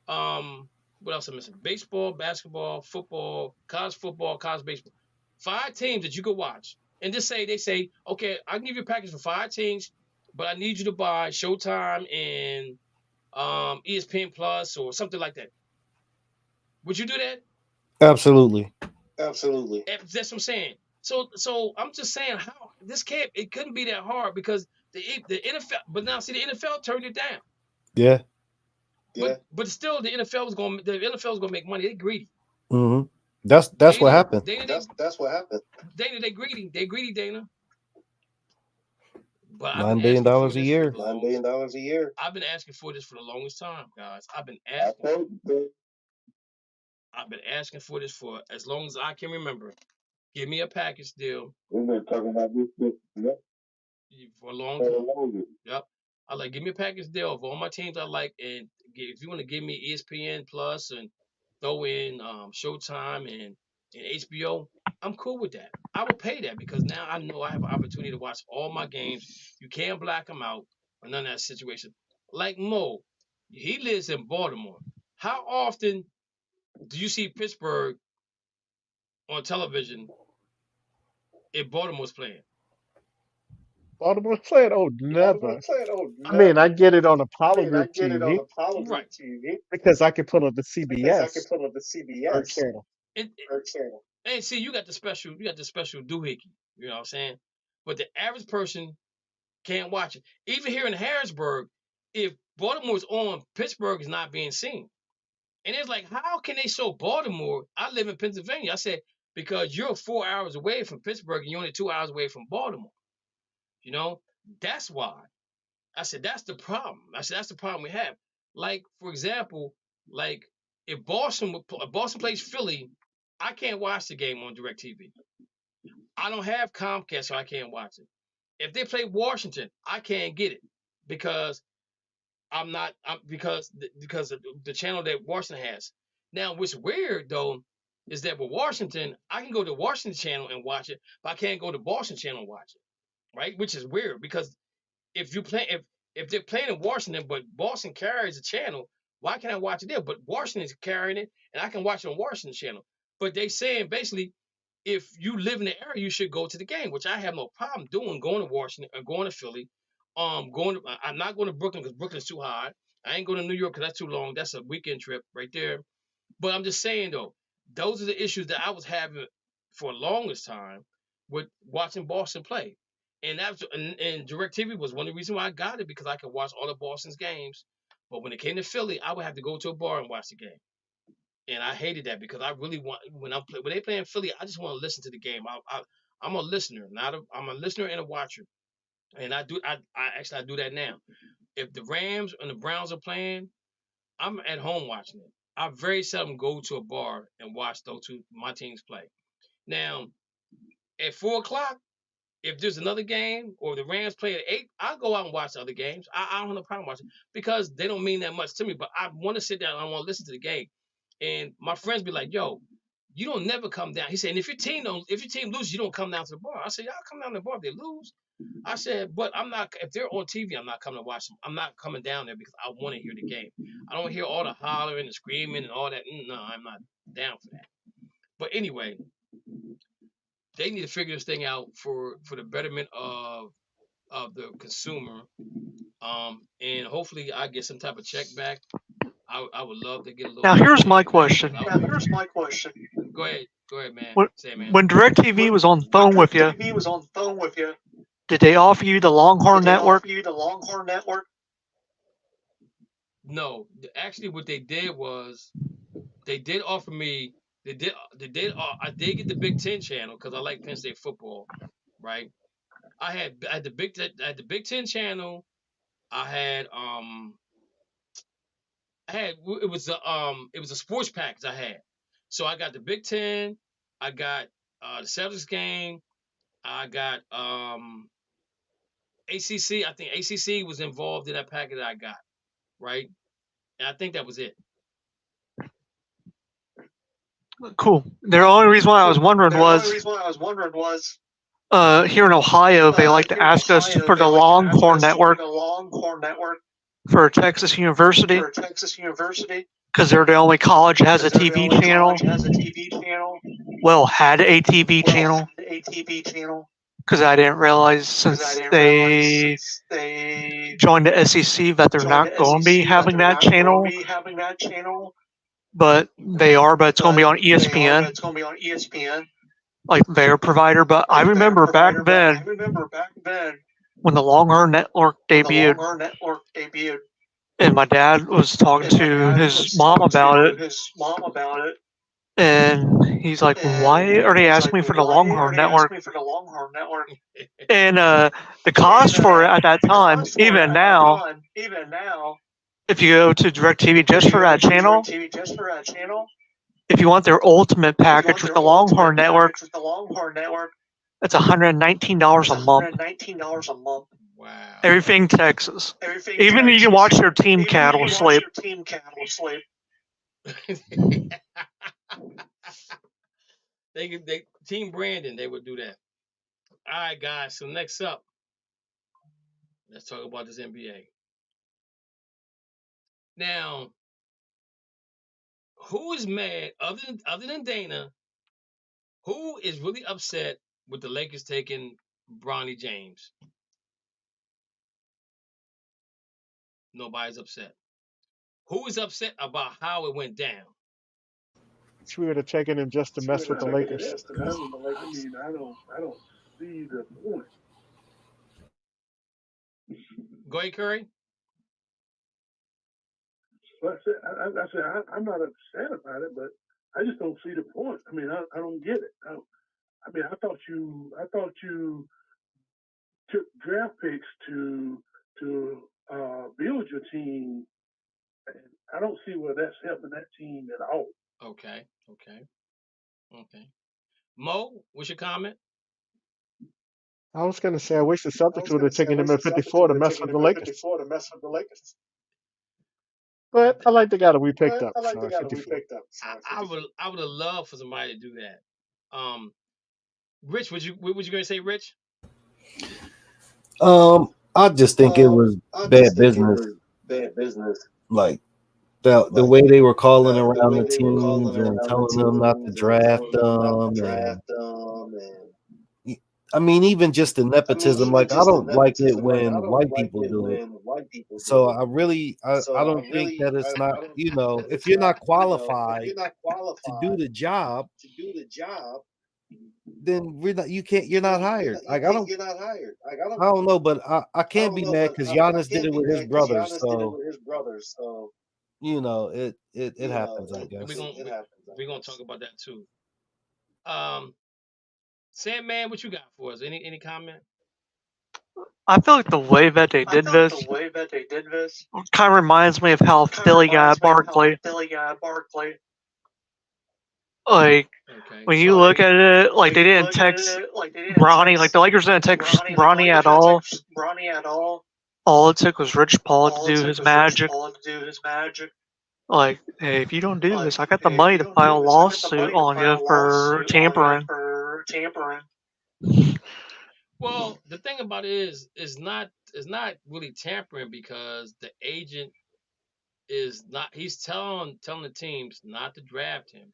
what else I'm missing? Baseball, basketball, football, college baseball. 5 teams that you could watch. And they say, okay, I can give you a package for 5 teams, but I need you to buy Showtime and ESPN Plus or something like that. Would you do that? Absolutely. That's what I'm saying. So I'm just saying how it couldn't be that hard because the NFL, but now see the NFL turned it down. Yeah. But still the NFL was gonna make money. They greedy. Mm-hmm. That's Dana, what happened. That's what happened. Dana, they greedy. Dana. But $9 billion a year. $9 billion a year. I've been asking for this for the longest time, guys. I've been asking for this for as long as I can remember. Give me a package deal. We've been talking about this for a long time. Yep. I like, give me a package deal of all my teams I like, and if you want to give me ESPN Plus and throw in Showtime and HBO, I'm cool with that. I will pay that because now I know I have an opportunity to watch all my games. You can't black them out or none of that situation. Like Mo, he lives in Baltimore. How often do you see Pittsburgh on television if Baltimore's playing? Baltimore's playing? Oh, never. I mean, I get it on Apollo Group TV. Right. Because I can pull up the CBS. Channel. And see, you got the special doohickey. You know what I'm saying? But the average person can't watch it. Even here in Harrisburg, if Baltimore's on, Pittsburgh is not being seen. And it's like, how can they show Baltimore? I live in Pennsylvania. I said, because you're 4 hours away from Pittsburgh and you're only 2 hours away from Baltimore. You know, that's why. I said, that's the problem. I said, that's the problem we have. Like, for example, like if Boston plays Philly, I can't watch the game on DirecTV. I don't have Comcast, so I can't watch it. If they play Washington, I can't get it because because of the channel that Washington has. Now, what's weird though is that with Washington, I can go to Washington channel and watch it, but I can't go to Boston channel and watch it, right? Which is weird because if they're playing in Washington, but Boston carries a channel, why can't I watch it there? But Washington's carrying it, and I can watch it on Washington channel. But they saying basically, if you live in the area, you should go to the game, which I have no problem doing, going to Washington or going to Philly. I'm not going to Brooklyn because Brooklyn's too high. I ain't going to New York because that's too long. That's a weekend trip right there. But I'm just saying though, those are the issues that I was having for the longest time with watching Boston play. And DirecTV was one of the reasons why I got it, because I could watch all of Boston's games. But when it came to Philly, I would have to go to a bar and watch the game. And I hated that, because I really want, when they play in Philly, I just want to listen to the game. I'm a listener, I'm a listener and a watcher. And I do that now. If the Rams and the Browns are playing, I'm at home watching it. I very seldom go to a bar and watch my teams play. Now, at 4:00, if there's another game or the Rams play at 8, I'll go out and watch the other games. I don't have no problem watching, because they don't mean that much to me. But I want to sit down and I want to listen to the game. And my friends be like, "Yo, you don't never come down." He said, "And if your team loses, you don't come down to the bar." I said, "I'll come down to the bar if they lose." I said, "But I'm not. If they're on TV, I'm not coming to watch them. I'm not coming down there, because I want to hear the game. I don't hear all the hollering and screaming and all that. No, I'm not down for that." But anyway, they need to figure this thing out for the betterment of the consumer. And hopefully I get some type of check back. I would love to get a little. Now here's my question. Go ahead, man. When DirecTV was on the phone with you, did they offer you the Longhorn Network? No, actually, what they did was they did offer me. I did get the Big Ten channel, because I like Penn State football, right? I had the Big Ten channel. It was a sports package I had. So I got the Big Ten, I got the Celtics game, I got ACC. I think ACC was involved in that package that I got, right? And I think that was it. Cool. The only reason why I was wondering was here in Ohio, they like to ask us for the Longhorn Network for Texas University, because they're the only college that has a TV channel. Well, had a TV channel, because I didn't realize since they joined the SEC that they're not going to be having that channel. But they are, but it's going to be on ESPN, like their provider. But I remember back then, when the Longhorn Network debuted, and my dad was talking to his mom about it, and he's like, "Why are they asking me for the Longhorn Network?" And the cost for it at that time, even now, if you go to DirecTV just for that channel, if you want their ultimate package with the Longhorn Network, that's $119 a month. Wow. Everything Texas. Even you can watch their team cattle sleep. They Team Brandon, they would do that. All right, guys. So next up, let's talk about this NBA. Now, who is mad other than Dana? Who is really upset with the Lakers taking Bronny James? Nobody's upset. Who is upset about how it went down? We would have taken him just to mess with the Lakers. I don't see the point. Go ahead, Curry. Well, I said I'm not upset about it, but I just don't see the point. I mean, I don't get it. I thought you took draft picks to build your team. I don't see where that's helping that team at all. Okay. Mo, what's your comment? I was going to say, I wish the Celtics would have taken him at 54 to mess with the Lakers. But I like the guy that we picked up. I would have loved for somebody to do that. Rich, what was you going to say, Rich? I just think it was bad business. Like the way they were calling around the teams and telling them not to draft them. I mean, even just the nepotism. Like, I don't like it when white people do it. So I don't think that it's not, if you're not qualified to do the job, then you're not hired. Like I don't know, but I can't be mad because Giannis did it with his brothers, so it happens, I guess. We're gonna talk about that too. Sandman, what you got for us? Any comment? I feel like the way that they did this kind of reminds me of how Philly got Barkley. Like, when you look at it, like, they didn't text Bronny, like, the Lakers didn't text Bronny at all. All it took was Rich Paul to do his magic. Like, hey, if you don't do this, I got the money to file a lawsuit on you for tampering. Well, the thing about it is not really tampering because the agent is not. He's telling the teams not to draft him.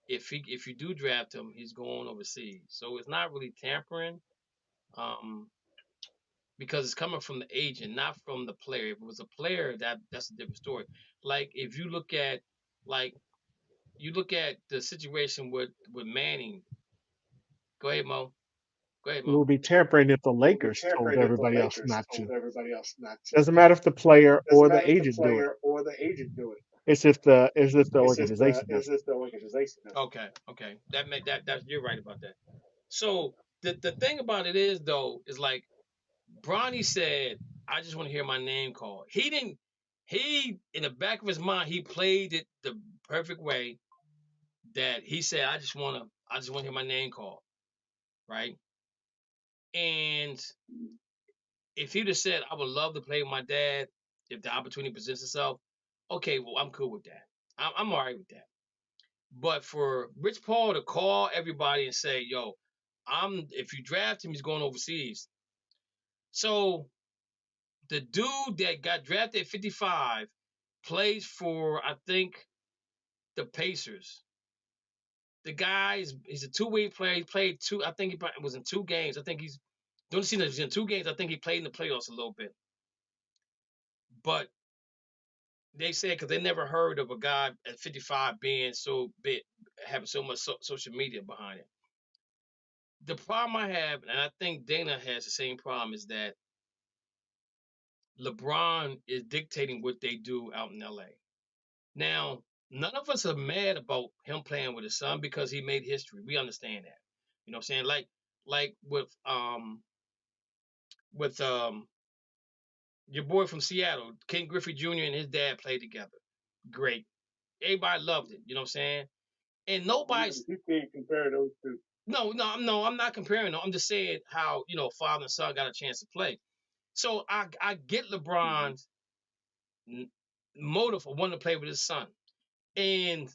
If you do draft him, he's going overseas. So it's not really tampering, because it's coming from the agent, not from the player. If it was a player, that's a different story. Like if you look at the situation with Manning. Go ahead, Mo. It would be tampering if the Lakers told everybody else not to. Doesn't matter if the player or the agent do it. It's if the organization does it. Okay. That you're right about that. So the thing about it is though is like Bronny said, I just want to hear my name called. He didn't. He in the back of his mind he played it the perfect way that he said I just want to hear my name called, right? And if he'd have said, I would love to play with my dad if the opportunity presents itself, okay, well, I'm cool with that. I'm all right with that. But for Rich Paul to call everybody and say, yo, if you draft him, he's going overseas. So the dude that got drafted at 55 plays for, I think, the Pacers. The guy he's a two-way player. He played I think he was in 2 games. I think don't see that he's in 2 games. I think he played in the playoffs a little bit. But they said because they never heard of a guy at 55 being so big, having so much social media behind it. The problem I have, and I think Dana has the same problem, is that LeBron is dictating what they do out in LA. Now, none of us are mad about him playing with his son because he made history. We understand that. You know what I'm saying? Like with your boy from Seattle, Ken Griffey Jr. and his dad played together. Great. Everybody loved it. You know what I'm saying? And nobody's. You can't compare those two. No, I'm not comparing them. I'm just saying how, father and son got a chance to play. So I get LeBron's motive for wanting to play with his son. And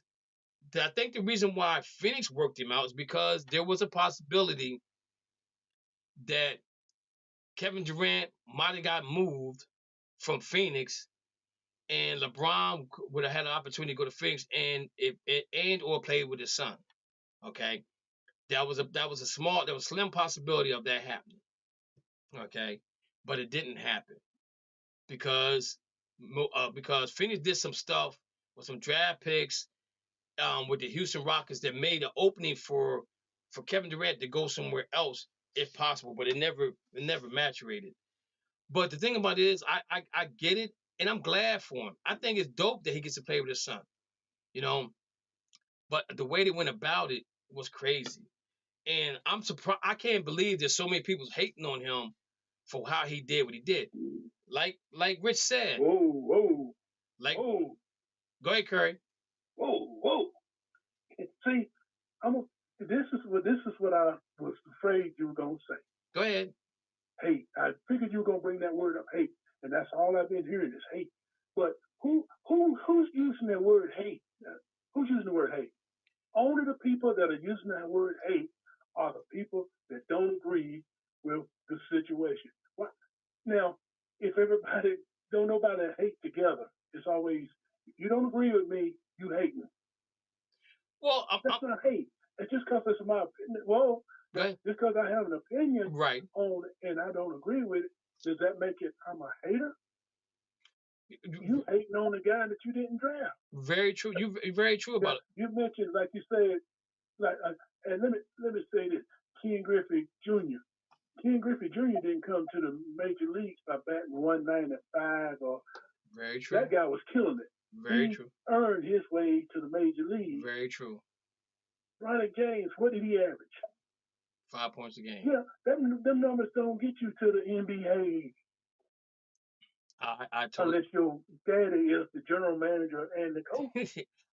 I think the reason why Phoenix worked him out is because there was a possibility that Kevin Durant might have got moved from Phoenix and LeBron would have had an opportunity to go to Phoenix or play with his son. Okay. That was a slim possibility of that happening. Okay. But it didn't happen because Phoenix did some stuff with some draft picks with the Houston Rockets that made an opening for Kevin Durant to go somewhere else if possible, but it never maturated. But the thing about it is I get it and I'm glad for him. I think it's dope that he gets to play with his son, but the way they went about it was crazy. And I'm surprised. I can't believe there's so many people hating on him for how he did what he did. Like Rich said. Whoa. Go ahead, Curry. Whoa. See, this is what I was afraid you were gonna say. Go ahead. Hate. I figured you were gonna bring that word up, hate, and that's all I've been hearing is hate. But who's using that word hate? Who's using the word hate? Only the people that are using that word hate are the people that don't agree with the situation. What? Now, if everybody don't nobody hate together, it's always you don't agree with me, you hate me. Well, that's not hate. It's just because it's my opinion. Well, just because I have an opinion on it and I don't agree with it, does that make it I'm a hater? You hating on the guy that you didn't draft. Very true. You very true about it. You mentioned, like you said, And let me say this: Ken Griffey Jr. Ken Griffey Jr. didn't come to the major leagues by batting 195 or. Very true. That guy was killing it. Very true. Earned his way to the major league. Very true. Ronnie James, what did he average? 5 points a game. Yeah, them numbers don't get you to the NBA. Unless your daddy is the general manager and the coach.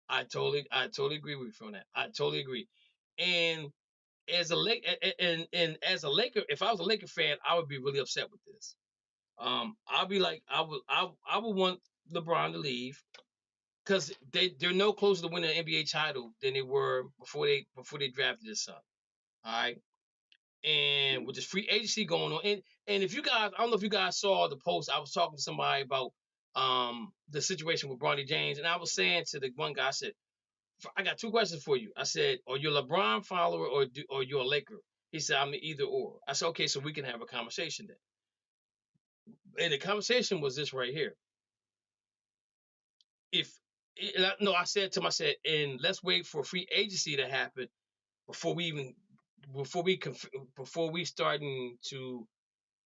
I totally agree with you on that. I totally agree. And as a as a Laker, if I was a Laker fan, I would be really upset with this. I'll be like, I would want LeBron to leave because they're no closer to winning an NBA title than they were before they drafted his son. All right. And with this free agency going on, and if you guys, I don't know if you guys saw the post, I was talking to somebody about the situation with Bronny James, and I was saying to the one guy, I said, I got two questions for you. I said, are you a LeBron follower or you're a Laker? He said, I'm either or. I said, okay, so we can have a conversation then. And the conversation was this right here. I said to him, and let's wait for free agency to happen before we starting to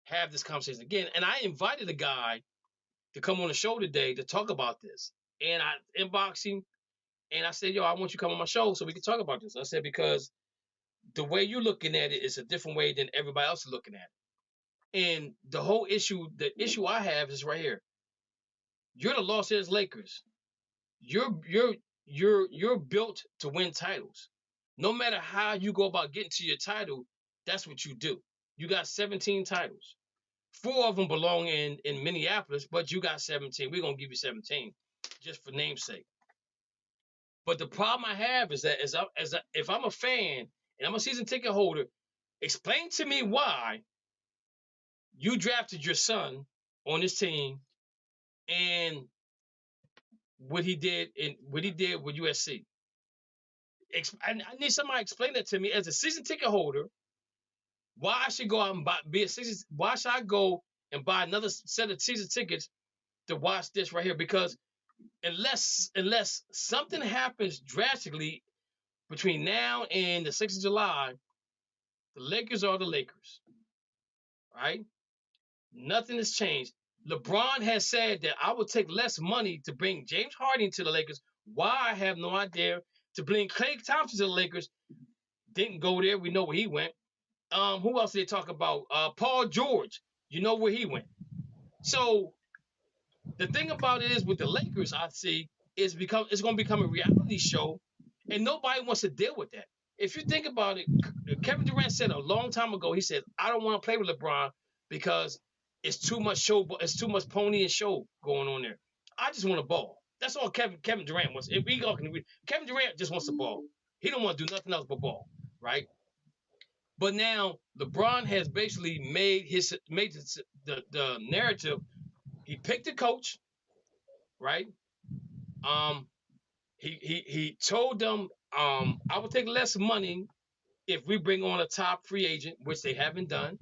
have this conversation again. And I invited a guy to come on the show today to talk about this. And I inboxed him and I said, yo, I want you to come on my show so we can talk about this. I said, because the way you're looking at it is a different way than everybody else is looking at it. And the issue I have is right here. You're the Los Angeles Lakers. You're built to win titles. No matter how you go about getting to your title, that's what you do. You got 17 titles. 4 of them belong in Minneapolis, but you got 17. We're gonna give you 17, just for namesake. But the problem I have is that if I'm a fan and I'm a season ticket holder, explain to me why you drafted your son on this team and what he did with USC. I need somebody to explain that to me as a season ticket holder. Why I should go out and why should I go and buy another set of season tickets to watch this right here? Because unless something happens drastically between now and the 6th of July, the Lakers are the Lakers. Right? Nothing has changed. LeBron has said that I would take less money to bring James Harden to the Lakers. Why? I have no idea. To bring Klay Thompson to the Lakers, didn't go there. We know where he went. Who else did they talk about? Paul George. You know where he went. So the thing about it is with the Lakers, I see, it's going to become a reality show, and nobody wants to deal with that. If you think about it, Kevin Durant said a long time ago, he said, I don't want to play with LeBron because it's too much show, it's too much pony and show going on there. I just want a ball. That's all Kevin Durant wants. Kevin Durant just wants the ball. He don't want to do nothing else but ball, right? But now LeBron has basically made the narrative. He picked a coach, right? He told them, I will take less money if we bring on a top free agent, which they haven't done.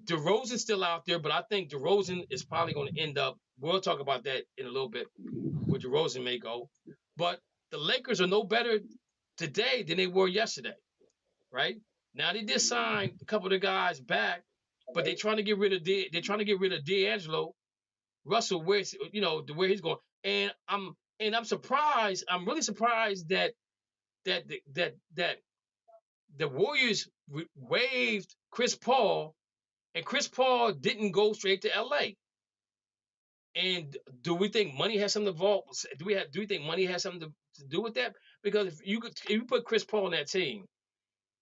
DeRozan's still out there, but I think DeRozan is probably going to end up. We'll talk about that in a little bit, where DeRozan may go. But the Lakers are no better today than they were yesterday, right? Now they did sign a couple of the guys back, but they're trying to get rid of D'Angelo Russell, where he's going. And I'm surprised. I'm really surprised that the Warriors waived Chris Paul, and Chris Paul didn't go straight to LA. And do we think money has something involved? Do we think money has something to do with that? Because if you put Chris Paul on that team,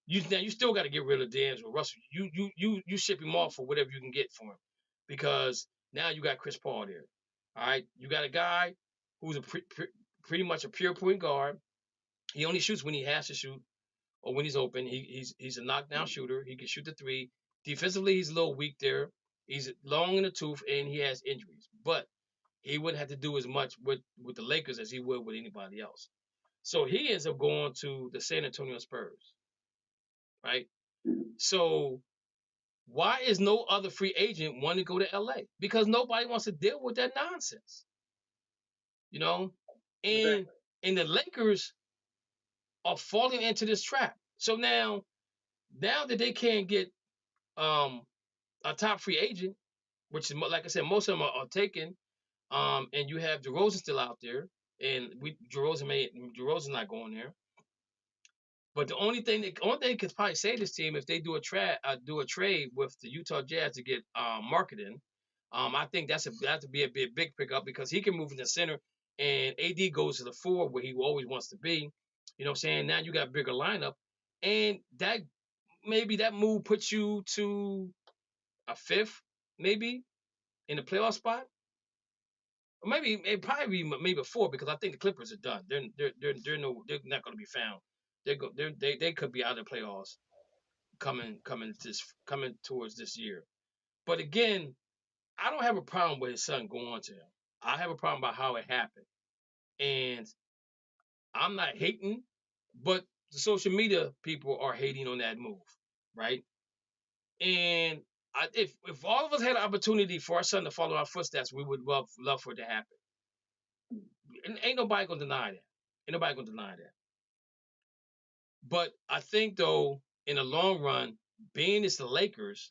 you still got to get rid of D'Angelo Russell. You ship him off for whatever you can get for him, because now you got Chris Paul there. All right, you got a guy who's pretty much a pure point guard. He only shoots when he has to shoot or when he's open. He's a knockdown shooter. He can shoot the three. Defensively, he's a little weak there. He's long in the tooth and he has injuries, but he wouldn't have to do as much with the Lakers as he would with anybody else. So he ends up going to the San Antonio Spurs, right? So why is no other free agent wanting to go to LA? Because nobody wants to deal with that nonsense, And the Lakers are falling into this trap. So now that they can't get a top free agent, which is like I said, most of them are taken. And you have DeRozan still out there, and DeRozan's not going there. But the only thing they could probably say this team, if they do a trade with the Utah Jazz to get marketing, I think that to be a big pickup because he can move in the center, and AD goes to the 4 where he always wants to be. You know what I'm saying? Now you got a bigger lineup, and that maybe that move puts you to a 5th, maybe in the playoff spot. Or maybe it probably be maybe a 4 because I think the Clippers are done. They're not going to be found. They could be out of the playoffs coming towards this year. But again, I don't have a problem with his son going to him. I have a problem about how it happened, and I'm not hating, but the social media people are hating on that move, right? And if all of us had an opportunity for our son to follow our footsteps, we would love for it to happen. And ain't nobody gonna deny that. But I think though, in the long run, being it's the Lakers,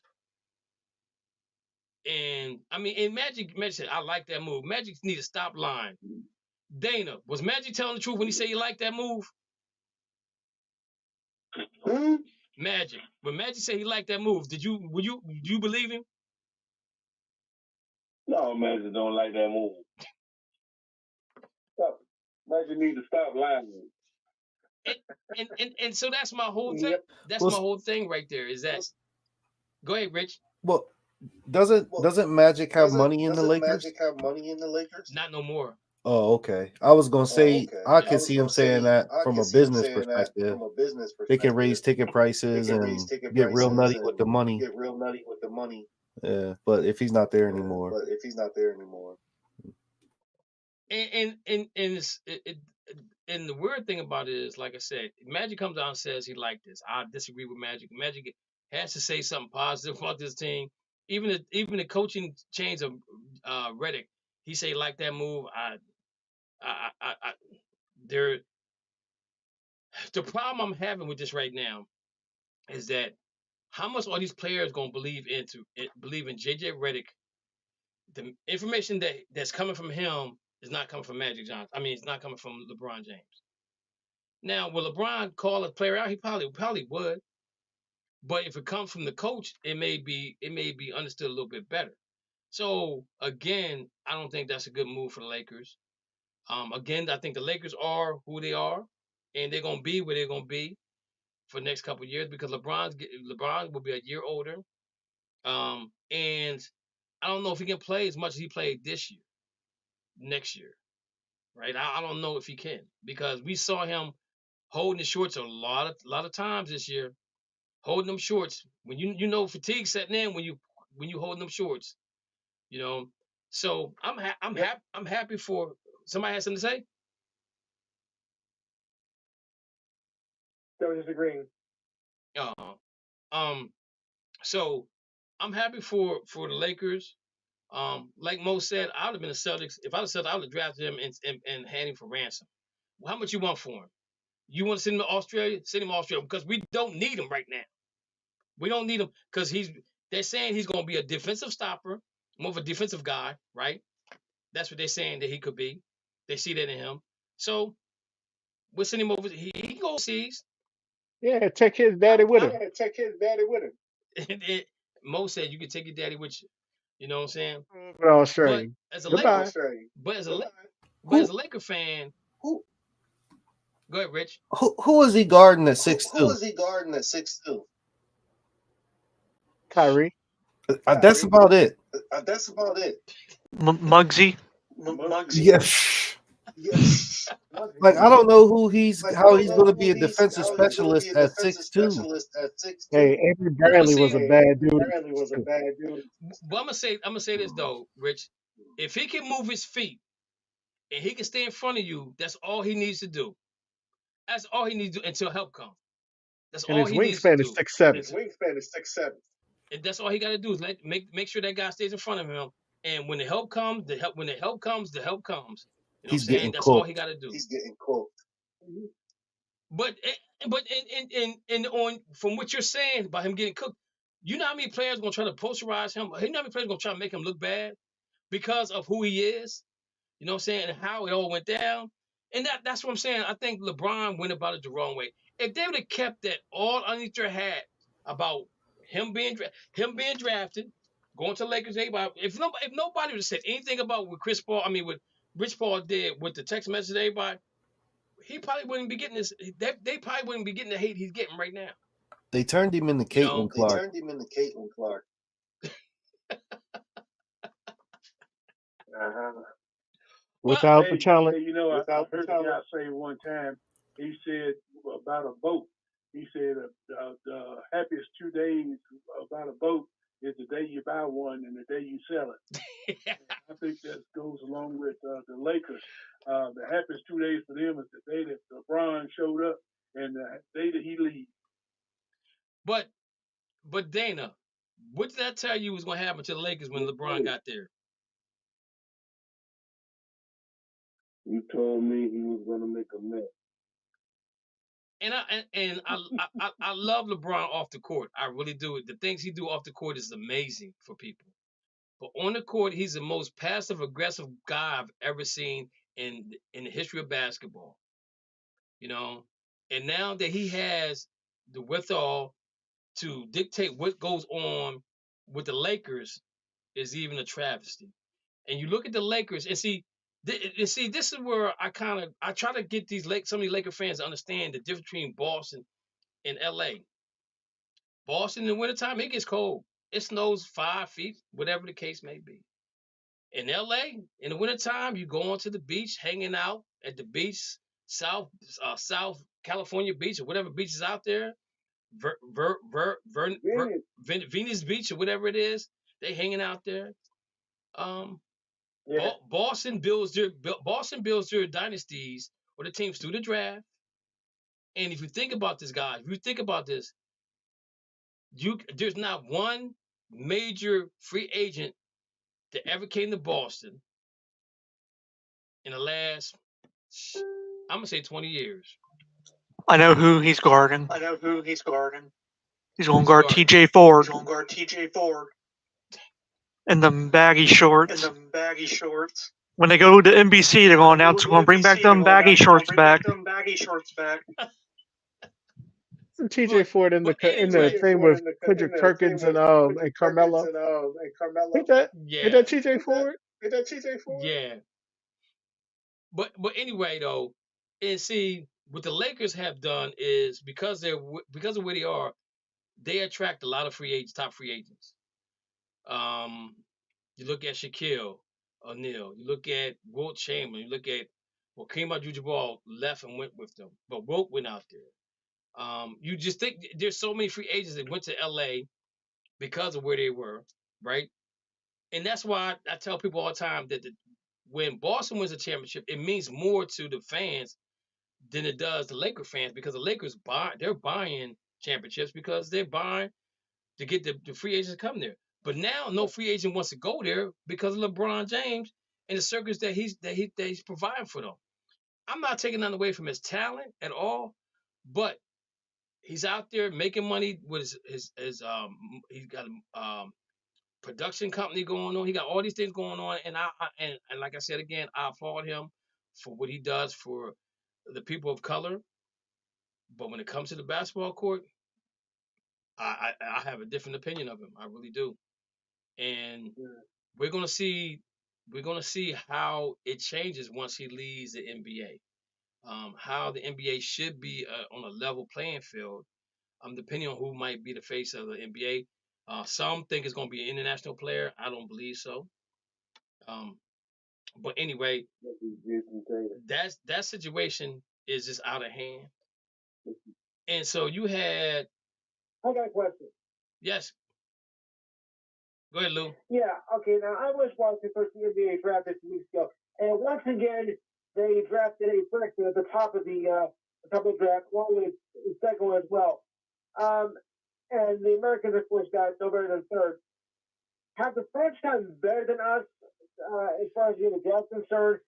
and I mean, and Magic said, I like that move. Magic need to stop lying. Dana, was Magic telling the truth when he said he liked that move? Magic. When Magic said he liked that move, do you believe him? No, Magic don't like that move. Stop. Magic need to stop lying. And so that's my whole thing. That's my whole thing right there. Is that? Go ahead, Rich. Well, doesn't Magic have money in the Lakers? Not no more. Oh, okay. I was gonna say I can see him saying that from a business perspective. They can raise ticket prices and get real nutty with the money. Yeah, but if he's not there anymore. And the weird thing about it is, like I said, Magic comes out and says he liked this. I disagree with Magic. Magic has to say something positive about this team. Even the coaching change of Redick, he say like that move. The problem I'm having with this right now is that how much are these players gonna believe in JJ Redick? The information that's coming from him is not coming from Magic Johnson. I mean, it's not coming from LeBron James. Now, will LeBron call a player out? He probably would. But if it comes from the coach, it may be understood a little bit better. So again, I don't think that's a good move for the Lakers. Again, I think the Lakers are who they are, and they're gonna be where they're gonna be for the next couple of years because LeBron will be a year older. And I don't know if he can play as much as he played next year, right? I don't know if he can because we saw him holding the shorts a lot of times this year, holding them shorts when you know fatigue setting in when you holding them shorts, you know. So I'm happy for somebody has something to say. Don't disagree. So I'm happy for the Lakers. Like Mo said, I would have been the Celtics. If I was Celtics, I would have drafted him and had him for ransom. Well, how much you want for him? You want to send him to Australia? Send him to Australia because we don't need him right now. We don't need him because they're saying he's going to be a defensive stopper, more of a defensive guy, right? That's what they're saying that he could be. They see that in him. So we'll send him over. He can go overseas. Yeah, take his daddy with him. Mo said you can take your daddy with you. You know what I'm saying? Australia. But as a Laker fan, go ahead, Rich. Who is he guarding at 6'2"? Kyrie. That's about it. Muggsy. Yes. Like I don't know how he's going to be a defensive specialist at 6'2". Hey, Avery Bradley was a bad dude. But I'm gonna say this though, Rich. If he can move his feet and he can stay in front of you, that's all he needs to do. That's all he needs to do until help comes. That's all he needs to do. His wingspan is 6'7". And that's all he got to do is make sure that guy stays in front of him. And when the help comes, the help comes. You know He's what I'm saying? getting That's cooked. all he got to do. But on from what you're saying about him getting cooked, you know how many players gonna try to posterize him? You know how many players gonna try to make him look bad because of who he is? You know what I'm saying? And how it all went down. And that's what I'm saying. I think LeBron went about it the wrong way. If they would have kept that all underneath their hat about him being drafted, going to Lakers, if nobody would have said anything about what what Rich Paul did with the text message to everybody, he probably wouldn't be getting this. They probably wouldn't be getting the hate he's getting right now. They turned him into Caitlin Clark. Without the talent. You know, I heard a guy say one time, he said about a boat, he said the happiest 2 days about a boat is the day you buy one and the day you sell it. I think that goes along with the Lakers. The happiest 2 days for them is the day that LeBron showed up and the day that he leaves. But Dana, what did that tell you was going to happen to the Lakers when LeBron got there? You told me he was going to make a mess. And I love LeBron off the court. I really do. The things he do off the court is amazing for people. But on the court, he's the most passive aggressive guy I've ever seen in the history of basketball. You know, and now that he has the wherewithal to dictate what goes on with the Lakers is even a travesty. And you look at the Lakers and see, this is where I try to get some of these Laker fans to understand the difference between Boston and LA. Boston in the wintertime, it gets cold. It snows 5 feet, whatever the case may be. In LA, in the wintertime, you go onto the beach, hanging out at the beach, South California beach or whatever beach is out there, Venus Beach or whatever it is. They hanging out there. Boston builds their dynasties or the teams through the draft. And if you think about this, guys, there's not one major free agent that ever came to Boston in the last, I'm gonna say 20 years. I know who he's guarding. He's going to guard TJ Ford. In the baggy shorts. When they go to NBC, they're going to announce, we're going to bring back them baggy shorts back. Isn't TJ Ford in the thing with Kendrick Perkins and Carmelo? Ain't that TJ Ford? Yeah. But anyway though, and see what the Lakers have done is because of where they are, they attract a lot of top free agents. You look at Shaquille O'Neal, you look at Wilt Chamberlain, you look at Kareem Abdul-Jabbar left and went with them, but Wilt went out there. You just think there's so many free agents that went to LA because of where they were, right? And that's why I tell people all the time that when Boston wins a championship, it means more to the fans than it does the Laker fans because the Lakers they're buying championships because they're buying to get the free agents to come there. But now no free agent wants to go there because of LeBron James and the circus that he's providing for them. I'm not taking nothing away from his talent at all, but he's out there making money with his he's got production company going on. He got all these things going on, and and like I said again, I applaud him for what he does for the people of color. But when it comes to the basketball court, I have a different opinion of him. I really do, and we're gonna see how it changes once he leaves the NBA. How the NBA should be on a level playing field. Depending on who might be the face of the NBA. Some think it's going to be an international player. I don't believe so. But anyway, that situation is just out of hand. And so you had. I got a question. Yes. Go ahead, Lou. Yeah. Okay. Now I was watching the NBA draft a few weeks ago, and once again they drafted a freshman at the top of the draft, along with the second one as well. And the Americans, of course, got no better than third. Have the French gotten better than us as far as the draft concerned,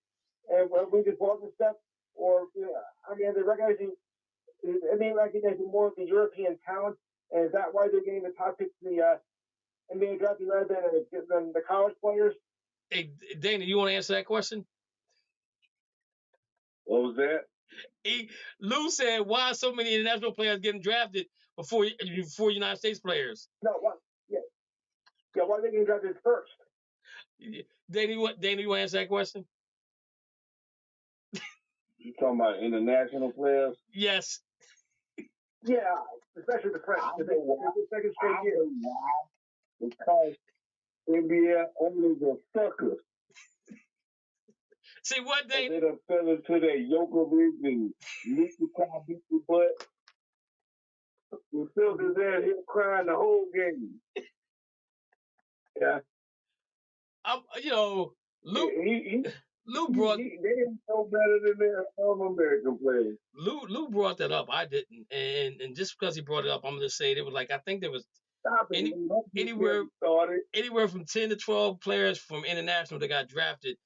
and we just bought this stuff? Or, I mean, are they recognizing I mean, recognizing more of the European talent, and is that why they're getting the top picks in the NBA draft rather than the college players? Hey, Dana, you want to answer that question? What was that? Lou said, why are so many international players getting drafted before United States players? No, what? Yeah, why are they getting drafted first? Dana, you want to answer that question? You talking about international players? Yes. Yeah, especially the French. The second straight year. Because NBA owners are suckers. See what they done fell into that Jokovic and Luka beat the butt. You filled his ass here crying the whole game. Yeah. Lou brought. They didn't know better than their American players. Lou brought that up. I didn't, and just because he brought it up, I'm gonna say it was like I think there was anywhere from 10 to 12 players from international that got drafted.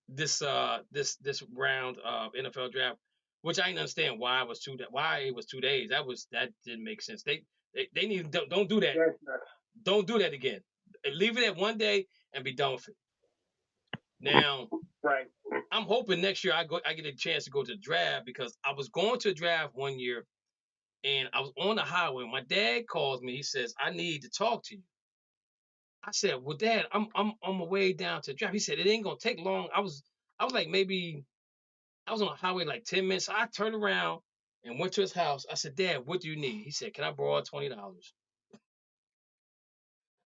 This round of NFL draft, which I didn't understand why it was 2 days. That didn't make sense. They need don't do that. Don't do that again. Leave it at 1 day and be done with it. Now, right. I'm hoping next year I get a chance to go to the draft because I was going to the draft 1 year and I was on the highway. My dad calls me. He says, I need to talk to you. I said, well, Dad, I'm on my way down to the draft. He said, it ain't gonna take long. I was like maybe I was on the highway like 10 minutes. So I turned around and went to his house. I said, Dad, what do you need? He said, can I borrow $20?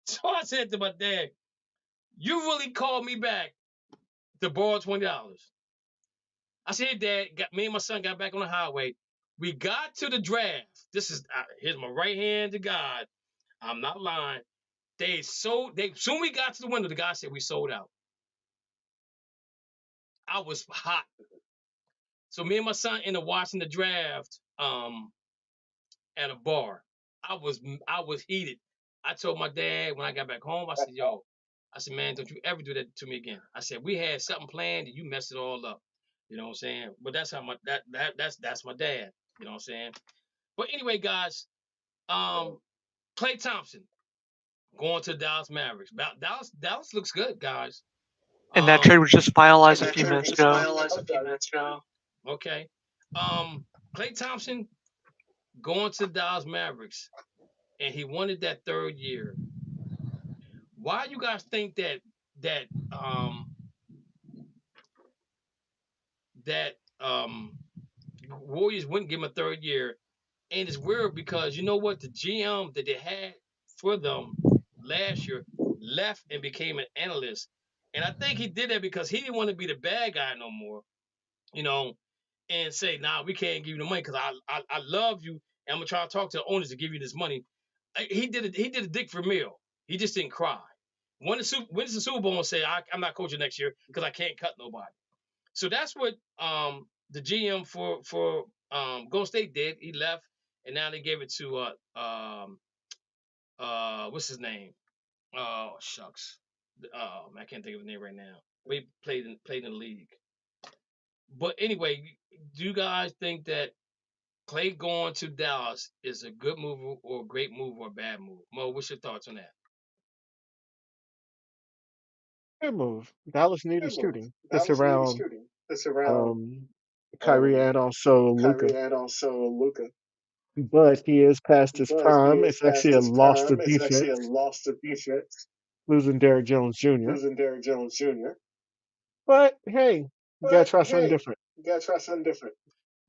So I said to my dad, you really called me back to borrow $20? I said, Dad, me and my son got back on the highway. We got to the draft. This is here's my right hand to God. I'm not lying. Soon we got to the window, the guy said we sold out. I was hot. So me and my son ended up watching the draft at a bar. I was heated. I told my dad when I got back home, I said, man, don't you ever do that to me again. I said, we had something planned and you messed it all up. You know what I'm saying? But that's how that's my dad. You know what I'm saying? But anyway, guys, Klay Thompson going to Dallas Mavericks. Dallas looks good, guys. And that trade was just finalized a few minutes ago. Okay. Klay Thompson going to Dallas Mavericks, and he wanted that third year. Why you guys think that Warriors wouldn't give him a third year? And it's weird because you know what? The GM that they had for them last year left and became an analyst. And I think he did that because he didn't want to be the bad guy no more, you know, and say, nah, we can't give you the money because I love you and I'm going to try to talk to the owners to give you this money. He did a Dick Vermeil. He just didn't cry. Went to the Super Bowl and said, I'm not coaching next year because I can't cut nobody. So that's what the GM for Golden State did. He left, and now they gave it to what's his name? Oh shucks, I can't think of his name right now. We played in the league. But anyway, do you guys think that Klay going to Dallas is a good move or a great move or a bad move? Mo, what's your thoughts on that? Good move. Dallas needed shooting. It's around Kyrie and also Luka. But he is past his prime. It's actually a loss of defense. Losing Derrick Jones Jr. But hey, you gotta try something different.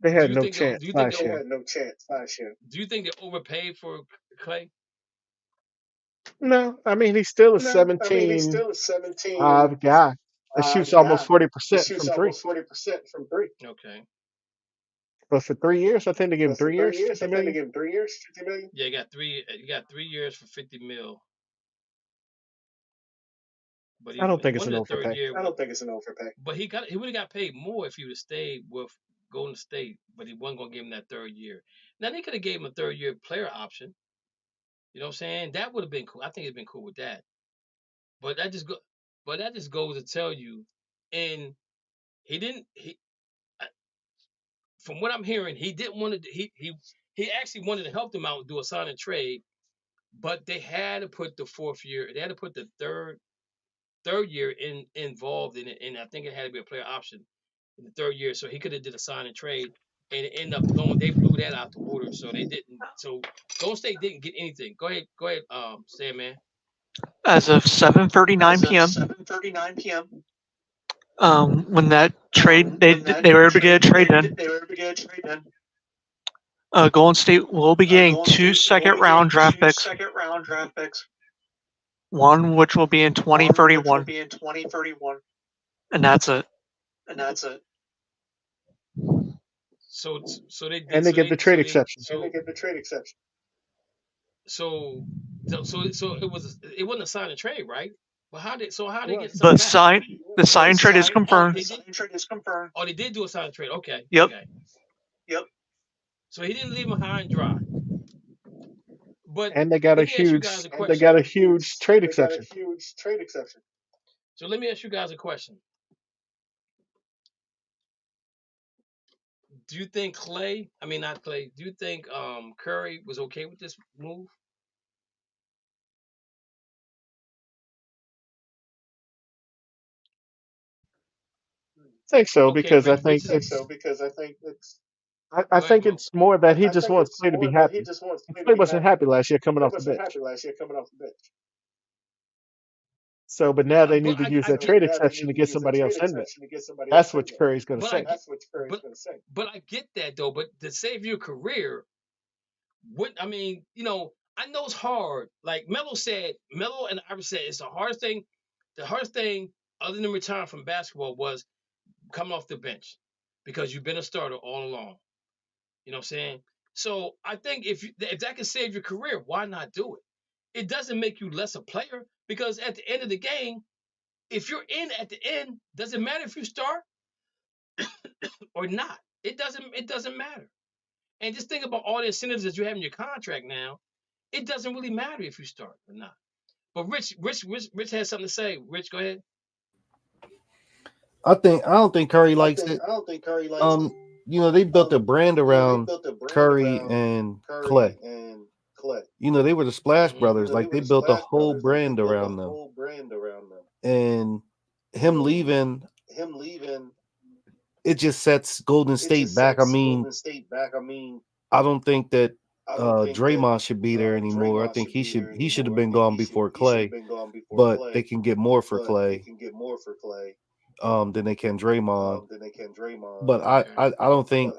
They had no chance last year. Do you think they overpaid for Klay? No, I mean he's still a 17-5 guy that shoots almost 40% from three. Okay. But for 3 years, I think they gave him 3 years, $50 million. Yeah, you got 3 years for $50 million. But I don't think it's an overpay. But he would have got paid more if he would have stayed with Golden State, but he wasn't gonna give him that third year. Now they could have gave him a third year player option. You know what I'm saying? That would have been cool. I think it'd been cool with that. But that just goes to tell you, and from what I'm hearing, he didn't want to. He actually wanted to help them out and do a sign and trade, but they had to put the fourth year. They had to put the third year involved in it, and I think it had to be a player option in the third year. So he could have did a sign and trade, and it ended up blowing. They blew that out the water, so they didn't. So Golden State didn't get anything. Go ahead, Sam, man. As of 7:39 p.m. When that trade, they were able to get a trade in. Golden State will be getting 2 second-round draft picks. One which will be in 2031. And that's it. So they did, and they get the trade exception. So it wasn't a sign and trade, right? Well, how they get the sign trade is confirmed. Oh, they did do a sign and trade. Okay. Yep. Okay. So he didn't leave him high and dry. And they got a huge trade exception. So let me ask you guys a question. Do you think do you think Curry was okay with this move? I think so, because I think it's more that he just wants Clay to be happy. Clay wasn't happy last year coming off the bench. So, but now they need to use that trade exception to get somebody else in there. That's what Curry's going to say. But I get that though. But to save your career, I know it's hard. Like Melo and Iverson said, it's the hardest thing. The hardest thing, other than retiring from basketball, was coming off the bench because you've been a starter all along. You know what I'm saying? So I think if that can save your career, why not do it? It doesn't make you less a player, because at the end of the game, if you're in at the end, doesn't matter if you start or not. It doesn't matter. And just think about all the incentives that you have in your contract now. It doesn't really matter if you start or not. But Rich has something to say. Rich, go ahead. I don't think Curry likes it. They built a brand around Curry and Clay. They were the Splash Brothers. Like, they built a whole brand around them. And him leaving, it just sets Golden State back. I don't think that Draymond should be there anymore. I think he should have been gone before Clay. But they can get more for Clay than they can Draymond. But I don't think.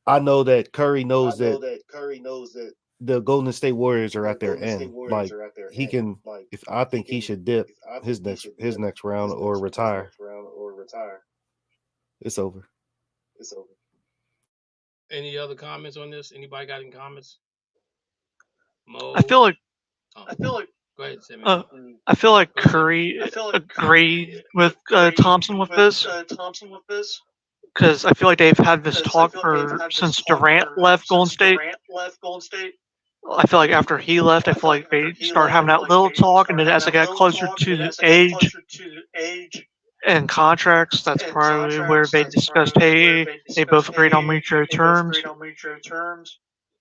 I know that Curry knows that the Golden State Warriors are at their end. Like, he can. I think he should dip his next round or retire. It's over. Any other comments on this? Anybody got any comments? Mo? I feel like. Go ahead, Sammy. I feel like Curry agreed with Thompson with this. Because I feel like they've had this talk since Durant left Golden State. I feel like after he left, I feel like they started having that little talk, and then as they got closer to the age and contracts, that's probably where they discussed, hey, they both agreed on mutual terms.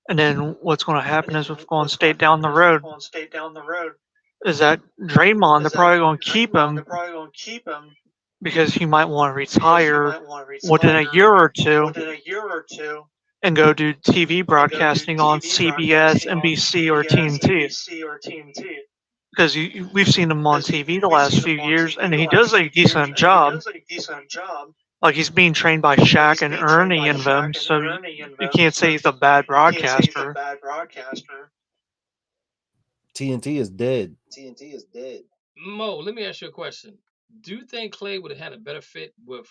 And then what's going to happen is with Golden State down the road is that Draymond, they're probably going to keep him because he might want to retire within a year or two and go do TV broadcasting on CBS, NBC, or TNT. Because we've seen him on TV the last few years, and he does a decent job. Like, he's being trained by Shaq and Ernie and them, so you can't say he's a bad broadcaster. TNT is dead. Mo, let me ask you a question. Do you think Clay would have had a better fit with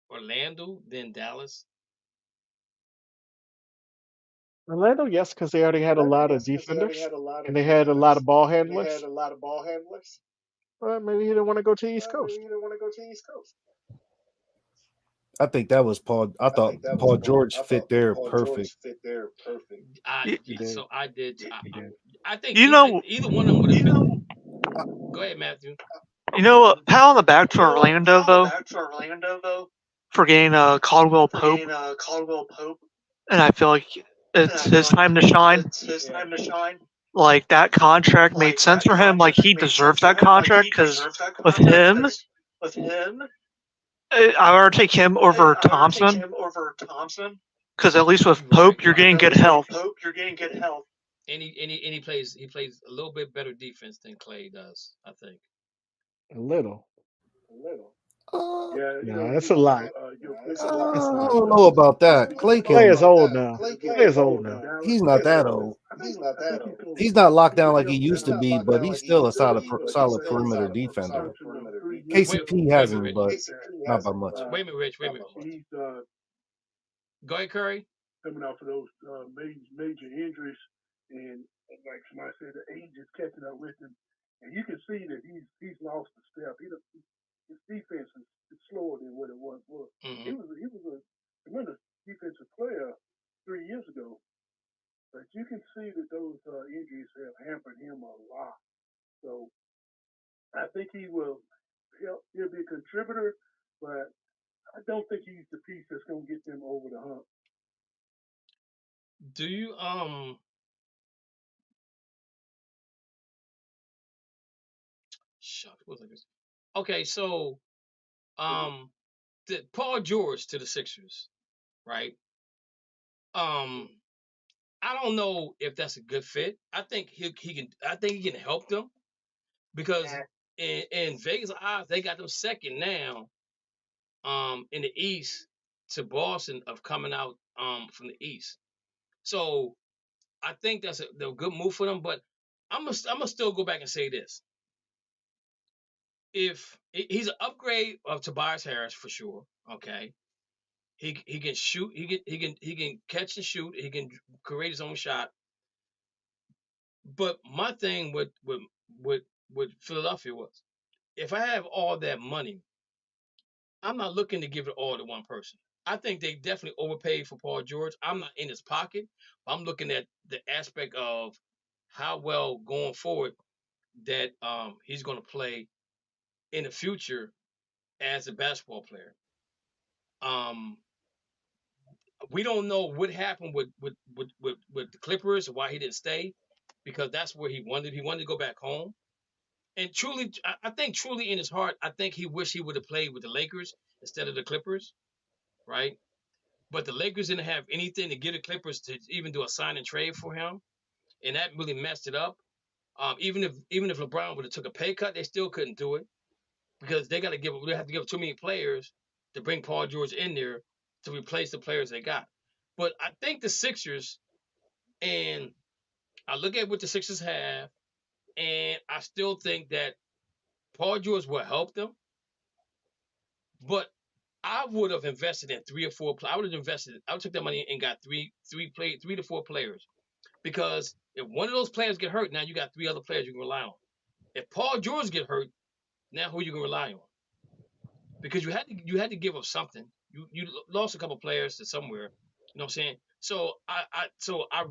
Orlando than Dallas? Orlando, yes, because they already had a lot of defenders and they had a lot of ball handlers. But maybe he didn't want to go to the East Coast. I think that was Paul. I thought Paul George fit there perfect. I did. I think either one of them would have been. Go ahead, Matthew. Pat on the back to Orlando, though. for getting Caldwell Pope, and I feel like it's his time to shine. Like, that contract made sense for him. Like, he deserves that contract because with him, I would take him over Thompson. Because at least with Pope, you're getting good health. And he plays a little bit better defense than Clay does, I think. A little. Yeah, No, that's a lot. I don't know about that. Clay Clay can. is old now. Clay is old now. He's not that old. He's not locked down like he used to be, but he's still a solid perimeter defender. KCP hasn't, but not by much. Wait a minute, Rich. Wait a minute. He's Go ahead, Curry. coming off of those major injuries, and like somebody said, the age is catching up with him, and you can see that he's lost a step. His defense is slower than what it once was. Mm-hmm. He was a tremendous defensive player 3 years ago, but you can see that those injuries have hampered him a lot. So I think he will. He'll be a contributor, but I don't think he's the piece that's going to get them over the hump. Do you Shucks, what was this? Okay, so the Paul George to the Sixers, right? I don't know if that's a good fit. I think he can help them because in Vegas odds they got them second now in the East to Boston of coming out from the East. So I think that's a good move for them, but I'm gonna still go back and say this. If he's an upgrade of Tobias Harris for sure, okay. He can shoot, he can catch and shoot, he can create his own shot. But my thing with Philadelphia was, if I have all that money, I'm not looking to give it all to one person. I think they definitely overpaid for Paul George. I'm not in his pocket, but I'm looking at the aspect of how well going forward that he's going to play in the future as a basketball player. We don't know what happened with the Clippers, why he didn't stay, because that's where he wanted. He wanted to go back home. And truly, I think truly in his heart, I think he wished he would have played with the Lakers instead of the Clippers, right? But the Lakers didn't have anything to give the Clippers to even do a sign and trade for him, and that really messed it up. Even if LeBron would have took a pay cut, they still couldn't do it because they have to give too many players to bring Paul George in there to replace the players they got. But I think the Sixers, and I look at what the Sixers have, and I still think that Paul George will help them. But I would have invested in 3 or 4. I would took that money and got three to four players, because if one of those players get hurt, now you got 3 other players you can rely on. If Paul George get hurt, now who you can rely on? Because you had to give up something. You lost a couple players to somewhere. You know what I'm saying? So I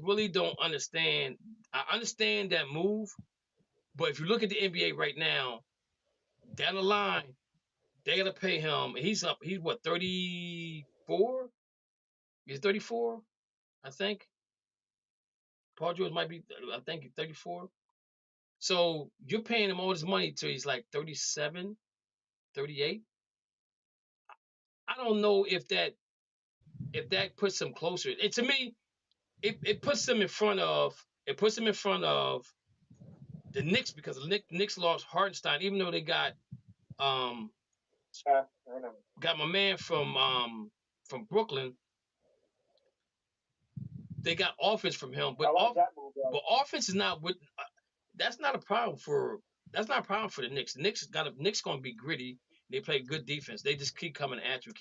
really don't understand. I understand that move, but if you look at the NBA right now, down the line, they gotta pay him. He's what, 34? He's 34, I think. Paul George might be, I think, 34. So you're paying him all this money till he's like 37, 38. I don't know if that puts him closer. And to me, it puts him in front of the Knicks, because the Knicks lost Hartenstein, even though they got my man from Brooklyn. They got offense from him, but offense is not what. That's not a problem for the Knicks. The Knicks going to be gritty. They play good defense. They just keep coming at you.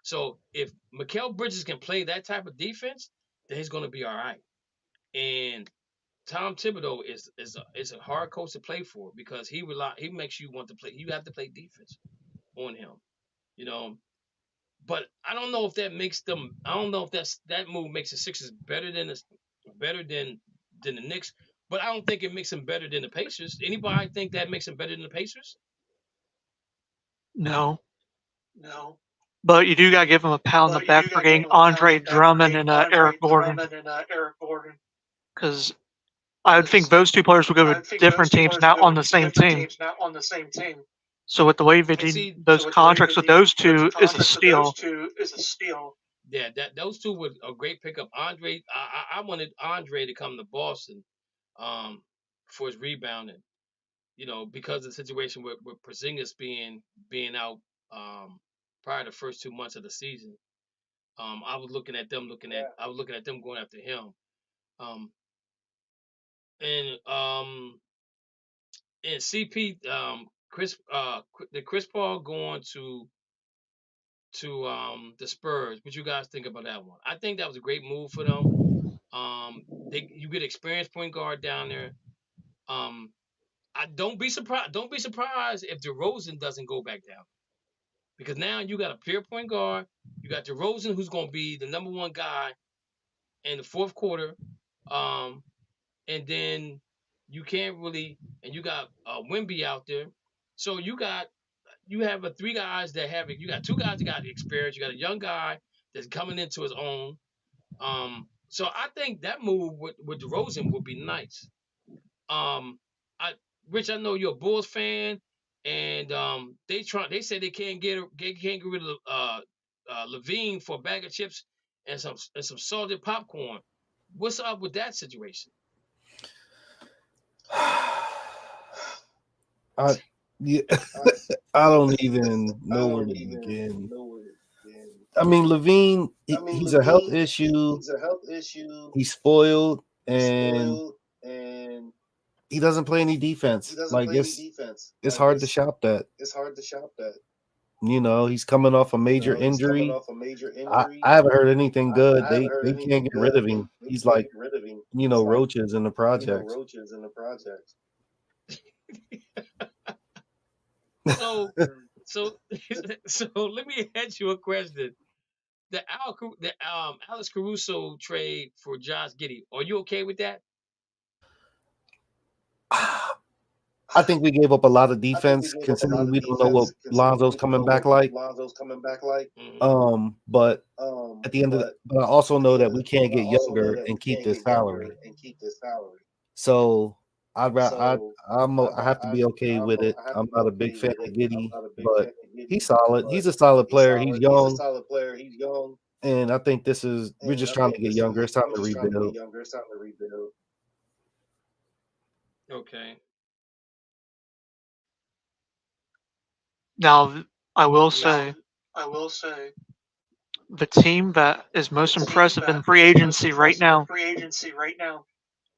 So if Mikal Bridges can play that type of defense, then he's going to be all right. And Tom Thibodeau is a hard coach to play for, because he makes you want to play. You have to play defense on him, you know. But I don't know if that makes them. I don't know if that move makes the Sixers better than the Knicks. But I don't think it makes them better than the Pacers. Anybody think that makes them better than the Pacers? No. But you do got to give him a pat on the back for getting Andre Drummond and Eric Gordon. Because I would think those two players would go to different teams, not on the same team. So with the way they did those contracts with those two is a steal. Yeah, those two were a great pickup. Andre, I wanted Andre to come to Boston, for his rebounding. Because of the situation with Porzingis being out, prior to the first 2 months of the season. I was looking at them going after him. And CP, Chris Paul going to the Spurs. What you guys think about that one? I think that was a great move for them. You get experienced point guard down there. I don't be surprised if DeRozan doesn't go back down, because now you got a pure point guard. You got DeRozan, who's going to be the number one guy in the fourth quarter. And then you can't really, and you got Wemby out there. So you have three guys that have it. You got two guys that got the experience. You got a young guy that's coming into his own. So I think that move with DeRozan would be nice. Rich, I know you're a Bulls fan, and they say they can't get rid of Levine for a bag of chips and some salted popcorn. What's up with that situation? I don't even know where to begin. I mean, Levine, he's a health issue. He's spoiled, and he doesn't play any defense. It's hard to shop that. He's coming off a major injury. I haven't heard anything good. They can't get rid of him. He's like, roaches in the projects. So let me ask you a question. The Alex Caruso trade for Josh Giddey, are you okay with that? I think we gave up a lot of defense, considering we don't know what Lonzo's coming back like. But at the end of but I also know that we can't get younger and keep this salary. So I have to be okay with it. I'm not a big fan of Giddey, but he's solid. He's a solid player. He's young. And I think we're just trying to get younger. It's time to rebuild. Okay. Now, I will say, the team that is most impressive in free agency right now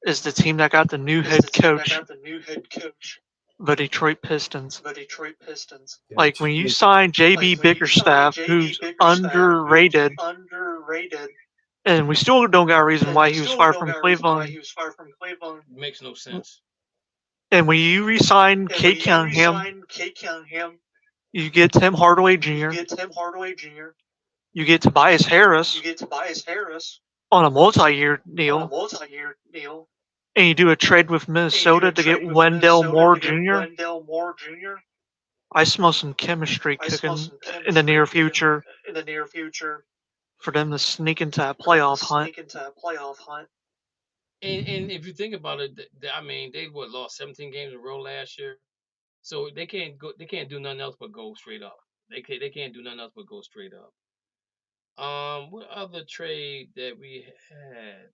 is the team that got the new head coach, the Detroit Pistons. Like, when you sign J.B. Bickerstaff, who's underrated, and we still don't got a reason why he was fired from Cleveland. Makes no sense. And when you re-sign Kate Cunningham, you get Tim Hardaway Jr. You get Tobias Harris on a multi-year deal. And you do a trade with Minnesota to get Wendell Moore Jr. I smell some chemistry cooking in the near future for them to sneak into a playoff hunt. And if you think about it, I mean, they lost 17 games in a row last year, so they can't do nothing else but go straight up. They can't do nothing else but go straight up. What other trade that we had?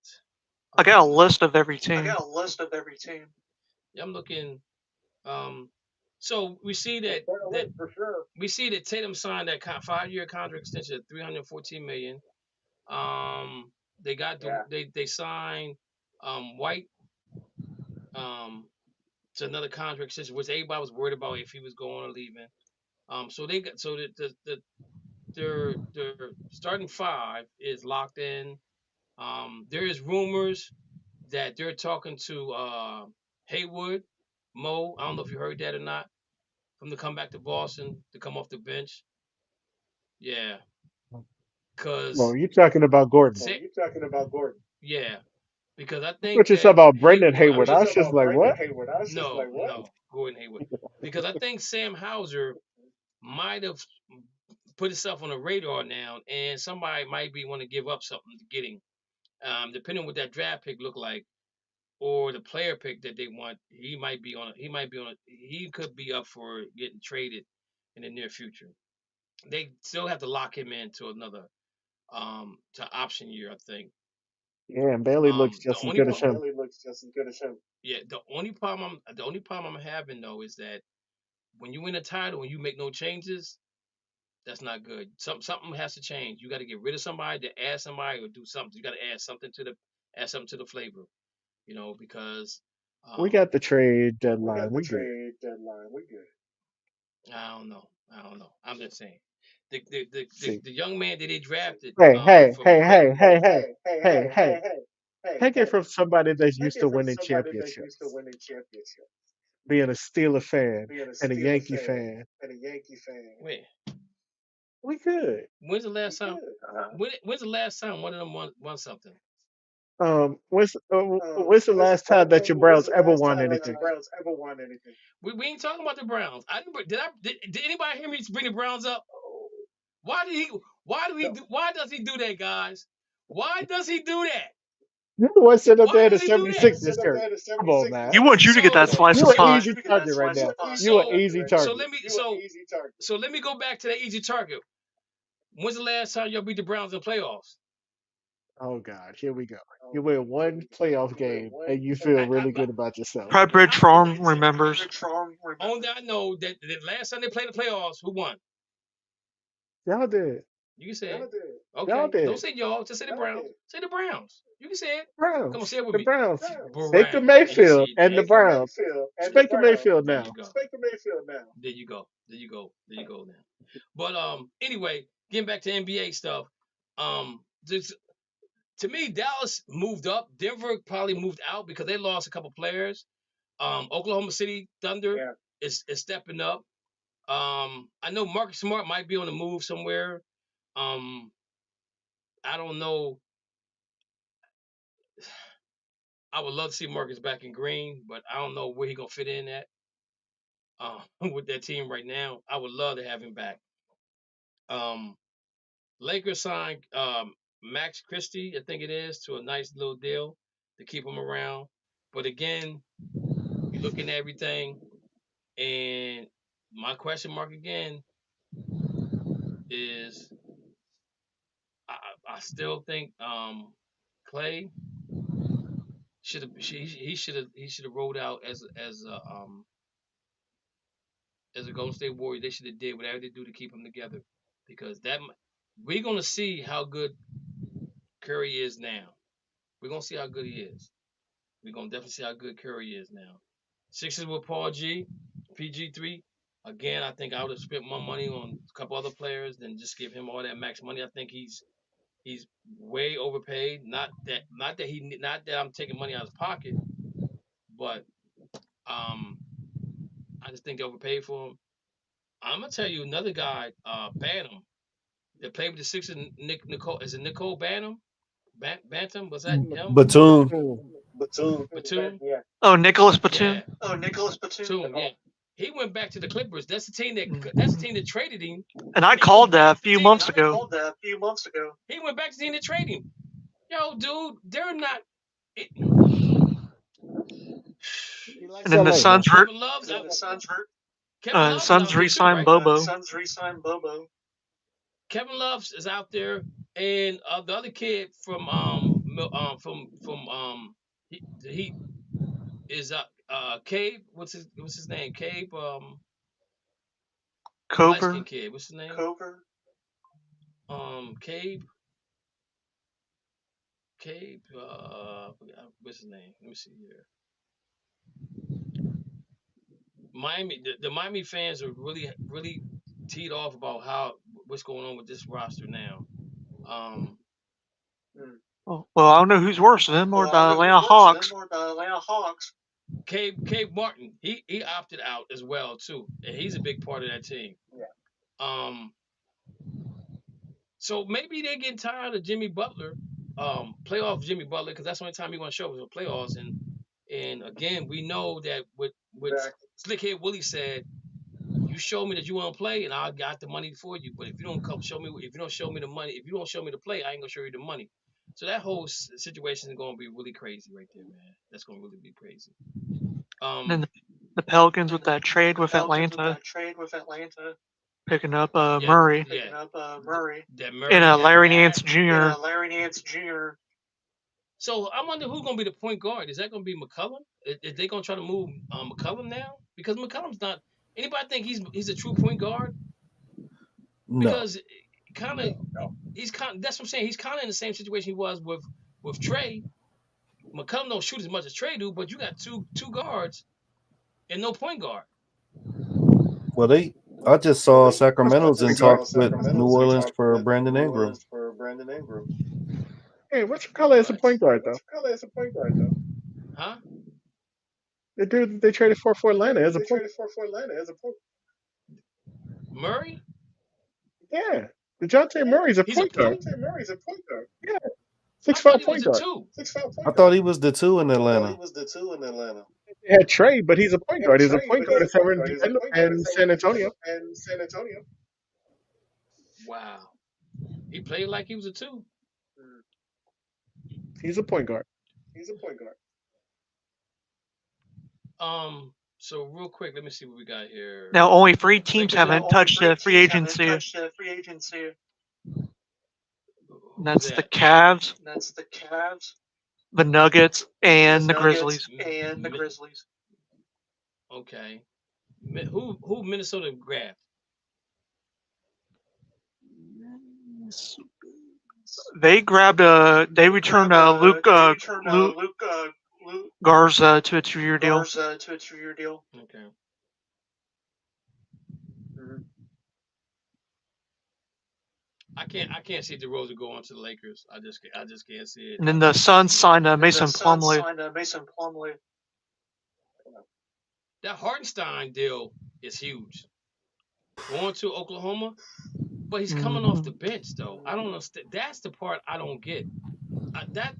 I got a list of every team. Yeah, I'm looking. So we see that we see that Tatum signed that 5-year contract extension at $314 million. They signed White to another contract extension, which everybody was worried about if he was going or leaving. So their starting five is locked in. There is rumors that they're talking to Haywood, Mo. I don't know if you heard that or not. From to come back to Boston to come off the bench. Yeah. Well, you're talking about Gordon. Yeah. Because I think what you said about Brendan Hayward. I was just like, what? No, Gordon Hayward. Because I think Sam Hauser might have put itself on the radar now, and somebody might be want to give up something to get him. Depending on what that draft pick look like, or the player pick that they want, he could be up for getting traded in the near future. They still have to lock him into another to option year, I think. Yeah, and Bailey looks just as good as him. Yeah, the only problem I'm having though is that when you win a title and you make no changes, that's not good. Something has to change. You got to get rid of somebody, to add somebody, or do something. You got to add something to the flavor, because We got the trade deadline. We good. I don't know. I'm just saying. The See. the young man that they drafted Hey, from hey, Clemson. hey, hey, hey, hey, hey. Take it from somebody that's used to winning championships, being a Steeler fan and a Yankee fan. Wait, We good. when's the last time? When's the last time one of them won something? When's the last time that your Browns ever won anything? We ain't talking about the Browns. Did anybody hear me bring the Browns up? Why does he do that, guys? Why does he do that? You're the one sitting up Why there in the does he do that? 76ers shirt. Come on, man. He wants you to get that slice of You an pie. easy target right now. You an easy target. So let me go back to that easy target. When's the last time y'all beat the Browns in playoffs? Oh God, here we go. You win one playoff game and you feel really good about yourself. Prep Ridge Farm remembers. Only I know that the last time they played the playoffs, who won? Y'all did. You can say it. Okay. Y'all did. Don't say y'all. Just say the Browns. Say the Browns. You can say it. Browns. Come on, say it with The me. Browns. Browns. Baker Mayfield and the Browns. It's Baker Mayfield now. There you go now. But anyway, getting back to NBA stuff. To me, Dallas moved up. Denver probably moved out because they lost a couple players. Oklahoma City Thunder is stepping up. I know Marcus Smart might be on the move somewhere. I don't know. I would love to see Marcus back in green, but I don't know where he gonna fit in at with that team right now. I would love to have him back. Lakers signed Max Christie, I think it is, to a nice little deal to keep him around. But again, you look at everything, and my question mark again is I still think Clay should have rolled out as a Golden State Warrior. They should have did whatever they do to keep him together, because we're gonna see how good Curry is now. We're gonna see how good he is. We're gonna definitely see how good Curry is now. Sixers with Paul G, PG3. Again, I think I would have spent more money on a couple other players than just give him all that max money. I think he's way overpaid. Not that I'm taking money out of his pocket, but I just think they overpaid for him. I'm gonna tell you another guy, Bantam, that played with the Sixers. Is it Nicole Bantam? Bantam, was that him? Batum. Batum. Oh, Nicholas Batum. Yeah. Batum. Yeah. He went back to the Clippers. That's the team that traded him. And I called that a few months ago. He went back to the team that traded him. Yo, dude, they're not. And then the Suns Suns re-signed Bobo. Kevin Love is out there, and the other kid from he is Cave. What's his name? Cave. Cover. Kid. What's his name? Cave. Cave. What's his name? Let me see here. Miami. The Miami fans are really, really teed off about what's going on with this roster now. Well, I don't know who's worse, them or the Atlanta Hawks. Cave Martin, he opted out as well too, and he's a big part of that team. Yeah. So maybe they're getting tired of Jimmy Butler, playoff Jimmy Butler, because that's the only time he want to show up in the playoffs. And again, we know that what Slickhead Willie said, you show me that you want to play, and I got the money for you. But if you don't show me the money, if you don't show me the play, I ain't gonna show you the money. So that whole situation is gonna be really crazy right there, man. That's gonna really be crazy. Then the Pelicans with that trade with Atlanta, picking up Murray, That Murray and Larry Nance Jr. So I wonder who's gonna be the point guard. Is that gonna be McCollum? Is they gonna try to move McCollum now? Because McCollum's not. Anybody think he's a true point guard? No. Because kind of he's kind. That's what I'm saying. He's kind of in the same situation he was with Trey. McCollum don't shoot as much as Trey do, but you got two guards and no point guard. Well, I just saw Sacramento's in talks with New Orleans for Brandon Ingram. Hey, what's your color as a point guard, though? Huh? The dude that they traded for Atlanta as a point. Murray? Yeah. DeJounte Murray's a point guard. Yeah. 6'5" point guard. I thought he was the 2 in Atlanta. They had Trey, but he's a point guard. He's a point guard in San Antonio. Wow. He played like he was a 2. He's a point guard. So real quick, let me see what we got here. Now only 3 teams haven't touched the free agency. And that's the Cavs, the Nuggets, and the Grizzlies. Okay. Who Minnesota grabbed? They grabbed they returned Luke Garza to a 2-year deal. Okay. I can't see DeRozan going to the Lakers. I just can't see it. And then the Suns signed Mason Plumlee. That Hartenstein deal is huge. Going to Oklahoma, but he's coming off the bench though. I don't understand. That's the part I don't get. That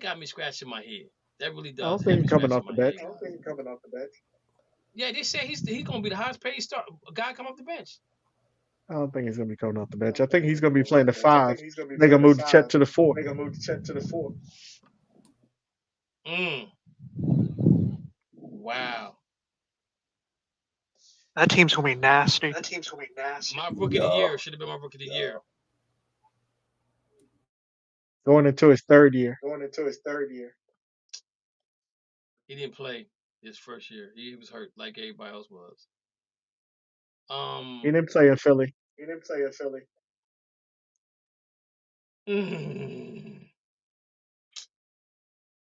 got me scratching my head. That really does. I don't think he's coming off the bench. Yeah, they say he's gonna be the highest paid guy come off the bench. I don't think he's going to be coming off the bench. I think he's going to be playing the 5. They're going to move Chet to the 4. Wow. That team's going to be nasty. My rookie of the year should have been my rookie of the year. Going into his third year. He didn't play his first year. He was hurt like everybody else was. He didn't play in Philly.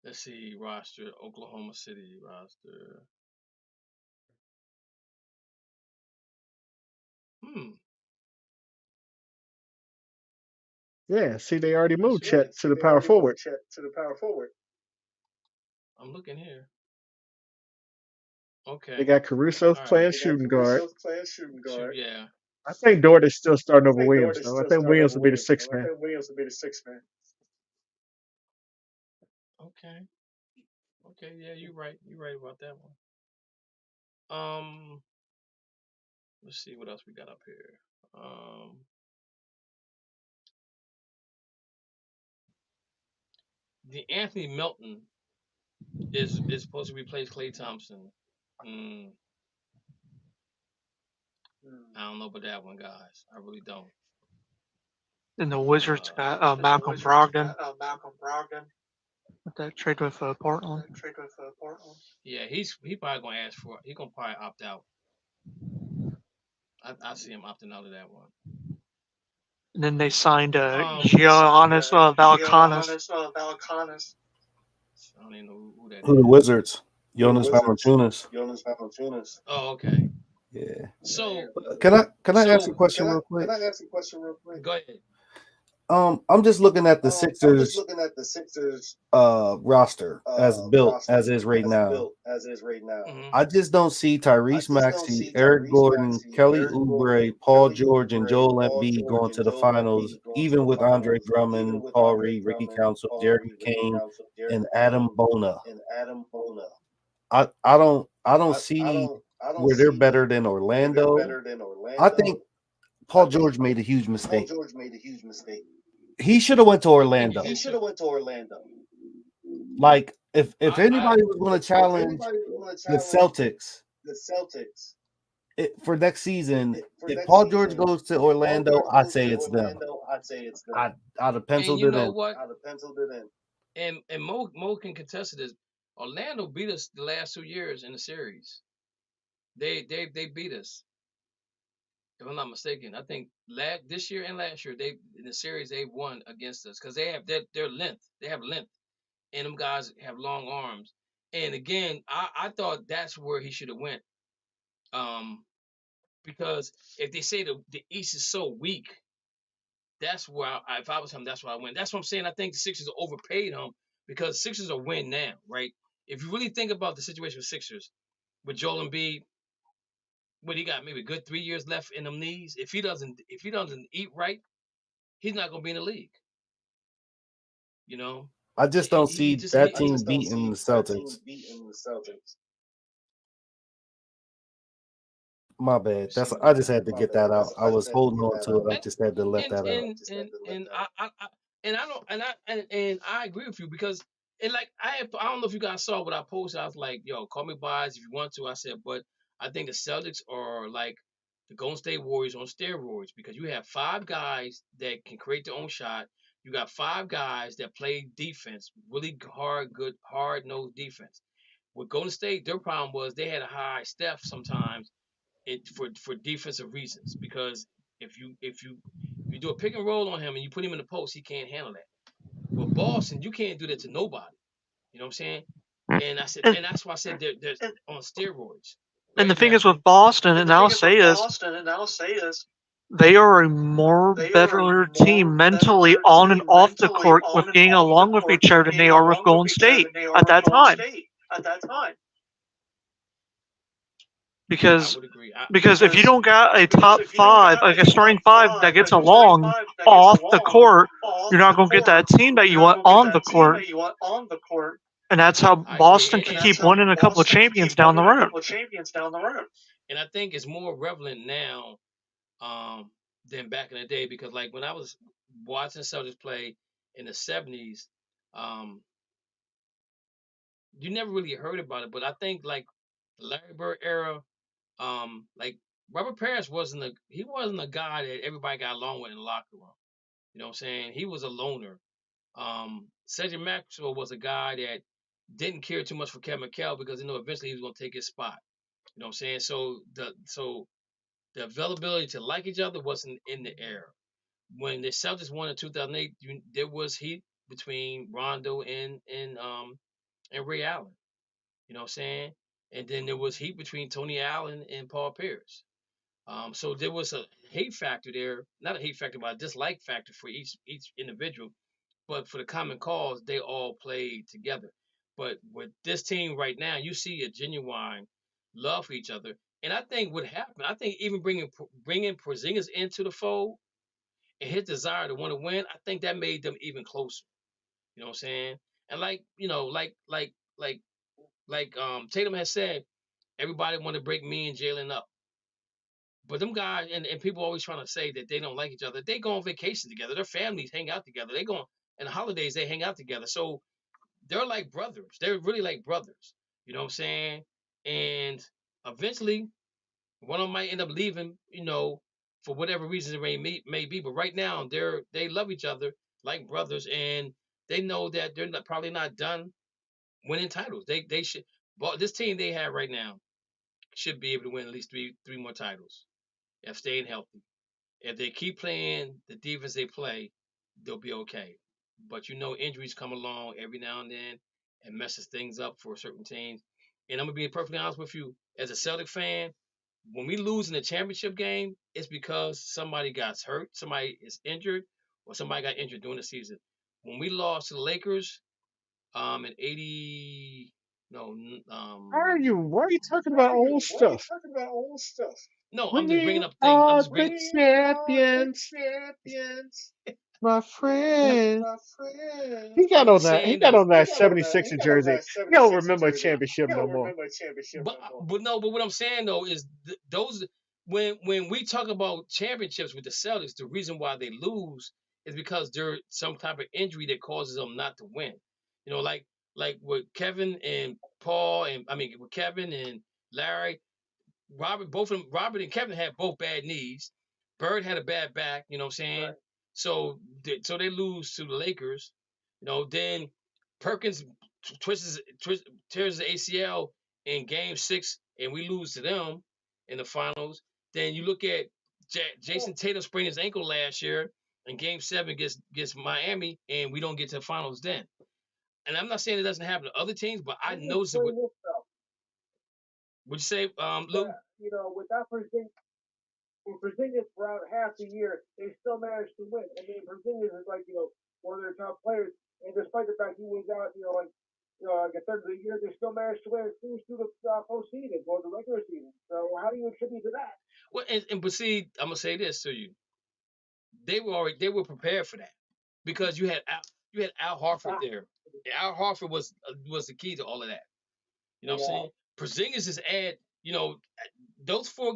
Let's see, roster, Oklahoma City roster. Yeah, see, they already moved Chet to the power forward. I'm looking here. Okay. They got Caruso playing shooting guard. Yeah. I think Dort is still starting over Williams, though. I think Williams will be the 6th man. Okay, yeah, you're right. You're right about that one. Let's see what else we got up here. The Anthony Melton is supposed to replace Klay Thompson. I don't know about that one, guys. I really don't. And the Wizards got Malcolm Brogdon. With that trade with Portland. Yeah, he probably gonna ask for it. He gonna probably opt out. I see him opting out of that one. And then they signed Giannis Valanciunas. I don't even know who that is. Who the Wizards? Jonas Valanciunas. Oh, okay. Yeah. So can I ask a question real quick? Go ahead. I'm just looking at the Sixers roster as built as is right now. I just don't see Tyrese Maxey, Eric Gordon, Kelly Oubre, Paul George, and Joel Embiid going to the finals, even with Andre Drummond, Paul Reed, Ricky Council, Jeremy Kane, and Adam Bona. I don't see where they're better than Orlando. I think Paul George made a huge mistake. He should have went to Orlando. Like if anybody was going to challenge the Celtics for next season, if Paul George goes to Orlando, I'd say it's them. I'd have penciled it in. What? And Mo can contest to this. Orlando beat us the last 2 years in the series. They beat us. If I'm not mistaken, I think this year and last year in the series they won against us because they have their length. They have length, and them guys have long arms. And again, I thought that's where he should have went. Because if they say the East is so weak, that's where if I was him, that's where I went. That's what I'm saying. I think the Sixers overpaid him because Sixers are win now, right? If you really think about the situation with Sixers, with Joel Embiid, what he got maybe a good 3 years left in them knees. If he doesn't eat right, he's not gonna be in the league. You know. I just don't see that team beating the Celtics. My bad. I just had to get that out. I was holding on to it. I just had to let that out. And I agree with you because I don't know if you guys saw what I posted. I was like, yo, call me biased if you want to. I said, but I think the Celtics are like the Golden State Warriors on steroids because you have 5 guys that can create their own shot. You got 5 guys that play defense, really hard-nosed defense. With Golden State, their problem was they had a high Steph sometimes for defensive reasons because if you do a pick and roll on him and you put him in the post, he can't handle that. But Boston, you can't do that to nobody. You know what I'm saying? And that's why I said they're on steroids. And the thing is with Boston, and I'll say is, they are a more better team mentally on and off the court with getting along with each other than they are with Golden State at that time. Because if you don't got a top 5, like a starting 5 that gets along off the court, you're not going to get that team that you want on the court. And that's how Boston can keep winning a couple of champions down the road. And I think it's more relevant now than back in the day because like when I was watching Celtics play in the 70s, you never really heard about it. But I think like the Larry Bird era, like Robert Parrish wasn't a guy that everybody got along with in the locker room. You know what I'm saying? He was a loner. Cedric Maxwell was a guy that didn't care too much for Kevin McHale because eventually he was going to take his spot. You know what I'm saying? So the availability to like each other wasn't in the air. When the Celtics won in 2008, there was heat between Rondo and Ray Allen. You know what I'm saying? And then there was heat between Tony Allen and Paul Pierce. So there was a hate factor there, not a hate factor, but a dislike factor for each individual. But for the common cause, they all played together. But with this team right now, you see a genuine love for each other. And I think what happened, I think even bringing Porzingis into the fold and his desire to want to win, I think that made them even closer. You know what I'm saying? And Tatum has said, everybody want to break me and Jalen up. But them guys and people always trying to say that they don't like each other. They go on vacation together. Their families hang out together. They go on holidays. They hang out together. So they're like brothers. They're really like brothers. You know what I'm saying? And eventually, one of them might end up leaving. For whatever reason it may be. But right now, they love each other like brothers, and they know that they're probably not done winning titles. They should. But this team they have right now should be able to win at least three more titles if staying healthy. If they keep playing the defense they play, they'll be okay. But injuries come along every now and then and messes things up for certain teams. And I'm gonna be perfectly honest with you, as a Celtic fan, when we lose in the championship game, it's because somebody got hurt, somebody is injured, or somebody got injured during the season. When we lost to the Lakers, in '80, no, Why are you talking about old stuff? No, I'm just bringing up things. We are the champions. My friend. He I'm got on just that. He saying got though. on that 76 jersey. He don't remember a championship no more. But what I'm saying though is those when we talk about championships with the Celtics, the reason why they lose is because there's some type of injury that causes them not to win. You know, like with Kevin and Paul, and I mean with Kevin and Larry, Robert and Kevin had both bad knees. Bird had a bad back. You know what I'm saying? Right. So they lose to the Lakers. You know, then Perkins tears the ACL in Game 6, and we lose to them in the finals. Then you look at Jason Tatum sprained his ankle last year in Game 7 against Miami, and we don't get to the finals then. And I'm not saying it doesn't happen to other teams, but I noticed it. Would you say, Lou? Yeah, you know, without Porzingis for out half the year, they still managed to win. I mean, Porzingis is like, you know, one of their top players, and despite the fact he was out, like a third of the year, they still managed to win through the postseason or the regular season. So how do you attribute to that? Well, but see, I'm gonna say this to you: they were prepared for that because you had Al Horford there. And Al Horford was the key to all of that. You know what I'm saying? Porzingis is those 5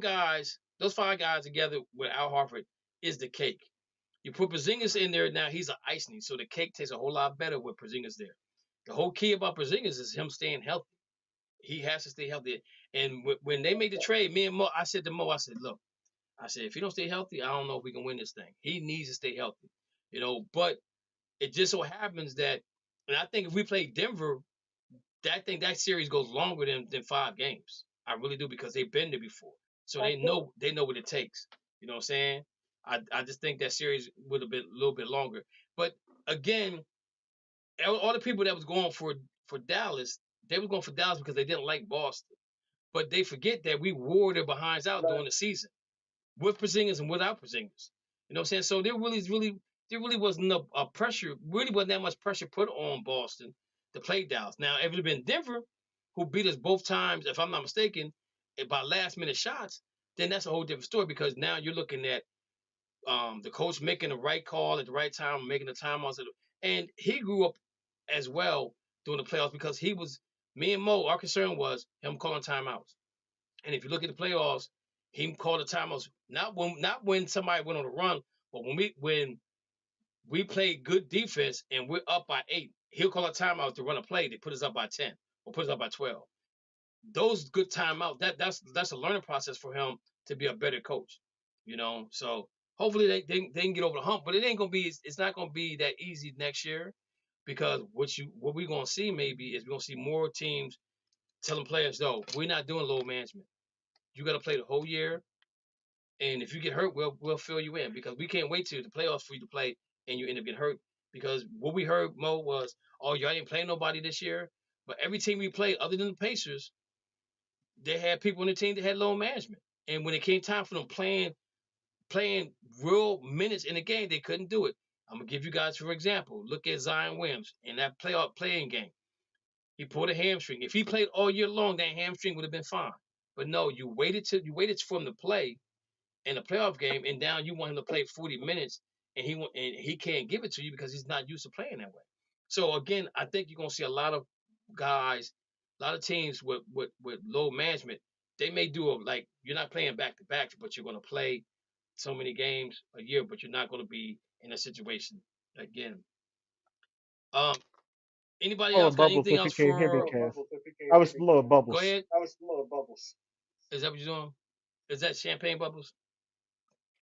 guys together with Al Horford is the cake. You put Porzingis in there now, he's an icing, so the cake tastes a whole lot better with Porzingis there. The whole key about Porzingis is him staying healthy. He has to stay healthy. And when they made the trade, me and Mo, I said to Mo, I said, look, if he don't stay healthy, I don't know if we can win this thing. He needs to stay healthy, But it just so happens that, and I think if we play Denver, I think that series goes longer than 5 games. I really do because they've been there before, so they know what it takes. You know what I'm saying? I just think that series would have been a little bit longer. But again, all the people that was going for Dallas, they was going for Dallas because they didn't like Boston. But they forget that we wore their behinds out during the season with Porzingis and without Porzingis. You know what I'm saying? So there really wasn't a pressure, really wasn't that much pressure put on Boston to play Dallas. Now, if it had been Denver, who beat us both times, if I'm not mistaken, by last minute shots, then that's a whole different story because now you're looking at the coach making the right call at the right time, making the timeouts. And he grew up as well during the playoffs because me and Mo, our concern was him calling timeouts. And if you look at the playoffs, he called the timeouts not when somebody went on a run, but when we played good defense and we're up by 8, he'll call a timeout to run a play that put us up by 10 or put us up by 12. Those good timeouts, that's a learning process for him to be a better coach. So hopefully they can get over the hump, but it's not gonna be that easy next year because what we're gonna see maybe is we're gonna see more teams telling players, though, we're not doing load management. You got to play the whole year, and if you get hurt, we'll fill you in because we can't wait till the playoffs for you to play and you end up getting hurt. Because what we heard, Mo, was, oh, y'all didn't play nobody this year. But every team we played, other than the Pacers, they had people on the team that had load management. And when it came time for them playing real minutes in the game, they couldn't do it. I'm gonna give you guys, for example, look at Zion Williams in that playoff playing game. He pulled a hamstring. If he played all year long, that hamstring would have been fine. But no, you waited for him to play in a playoff game, and now you want him to play 40 minutes, and he can't give it to you because he's not used to playing that way. So again, I think you're gonna see a lot of guys, a lot of teams with low management. They may do like you're not playing back to back, but you're gonna play so many games a year, but you're not gonna be in a situation again. Um, anybody Blowing else got bubbles anything if you else can't hear me, for? Cass. I was blowing Go bubbles. ahead. Is that what you're doing? Is that champagne bubbles?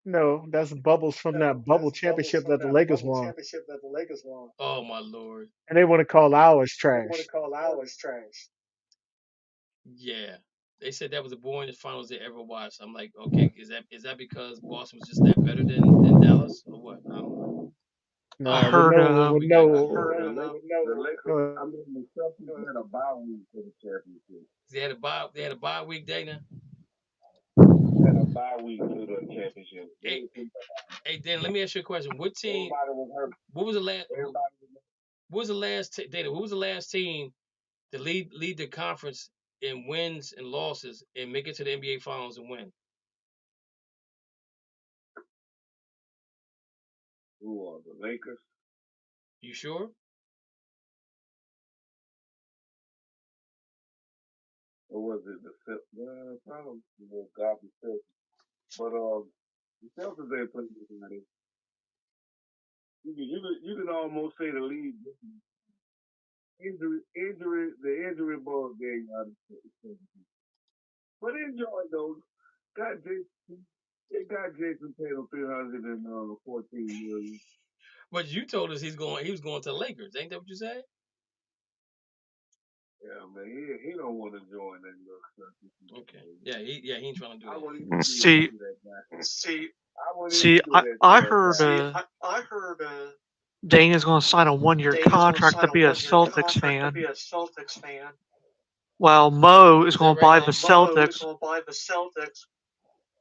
No, that's bubbles from that bubble championship that the Lakers won. Oh my lord. And they want to call ours trash. Yeah. They said that was the boringest finals they ever watched. I'm like, okay, is that because Boston was just that better than Dallas or what? I don't know. I All No, right. with heard no, with We got no. The Lakers, Uh, I mean, the Celtics had a bye week for the championship. they had a bye week, Dana. Had a bye week for the championship. Hey, hey, Dan, let me ask you a question. What team? Everybody was hurt. What was the last? Everybody was What was the last? Dana, what was the last team to lead the conference in wins and losses and make it to the NBA Finals and win? Who are the Lakers? You sure? Or was it the Celtics? Probably the Gotham Celtics. But the Celtics ain't playing anybody. You can almost say the league the injury bug game out of it. But enjoy though. They got Jason Tatum $314 million. But you told us he was going to the Lakers. Ain't that what you said? Yeah, man, he don't want to join that little stuff. Okay. Yeah, he ain't trying to do that. I heard Dane is going to sign a 1-year contract to be a Celtics fan. While Mo is going to buy the Celtics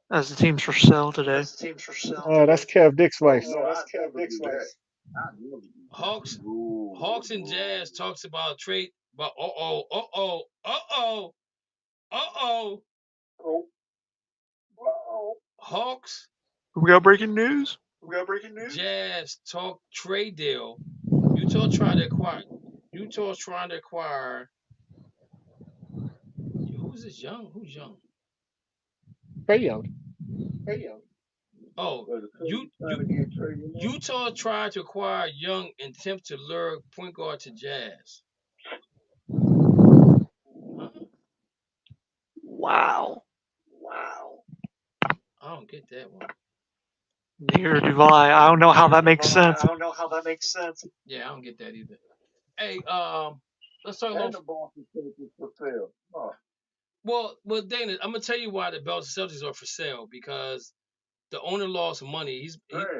as the teams for sale today. That's Kev Dick's wife. Hawks and Jazz talks about trade. But Hawks. We got breaking news. Jazz talk trade deal. Utah's trying to acquire. Who's this young? Who's young? Very young. Oh, Utah tried to acquire Young and attempt to lure point guard to Jazz. Huh? Wow. I don't get that one. Neither do I. I don't know how that makes sense. Yeah, I don't get that either. Hey, let's talk about the Boston Celtics for sale. Huh. Well, Dana, I'm gonna tell you why the Boston Celtics are for sale, because the owner lost money.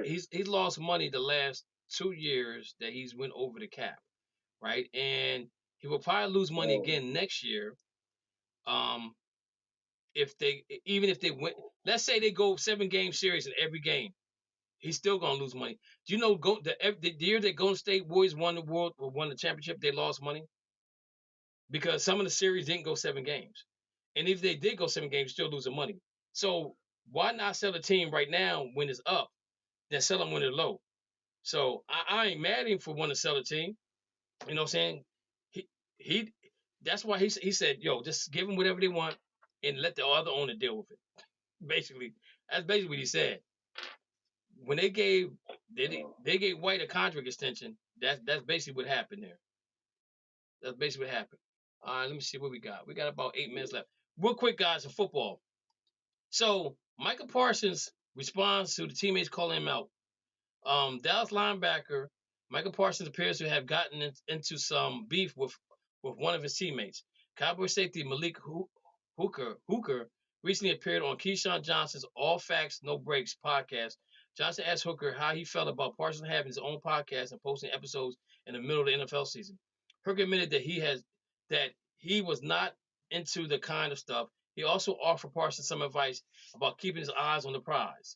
He's lost money the last 2 years that he's went over the cap, right? And he will probably lose money again next year. If they win, let's say they go 7-game series in every game, he's still gonna lose money. Do you know the year that Golden State Warriors won the championship, they lost money because some of the series didn't go 7 games, and if they did go 7 games, still losing money. So why not sell the team right now when it's up, than sell them when they're low? So I ain't mad at him for wanting to sell the team. You know what I'm saying? He that's why he said, yo, just give them whatever they want and let the other owner deal with it. Basically, that's basically what he said. When they gave White a contract extension, that's basically what happened there. That's basically what happened. All right, let me see what we got. We got about 8 minutes left. Real quick, guys, in football. So Michael Parsons responds to the teammates calling him out. Dallas linebacker Michael Parsons appears to have gotten into some beef with one of his teammates. Cowboy safety Malik Hooker recently appeared on Keyshawn Johnson's All Facts No Breaks podcast. Johnson asked Hooker how he felt about Parsons having his own podcast and posting episodes in the middle of the NFL season. Hooker admitted that he was not into the kind of stuff. He also offered Parsons some advice about keeping his eyes on the prize.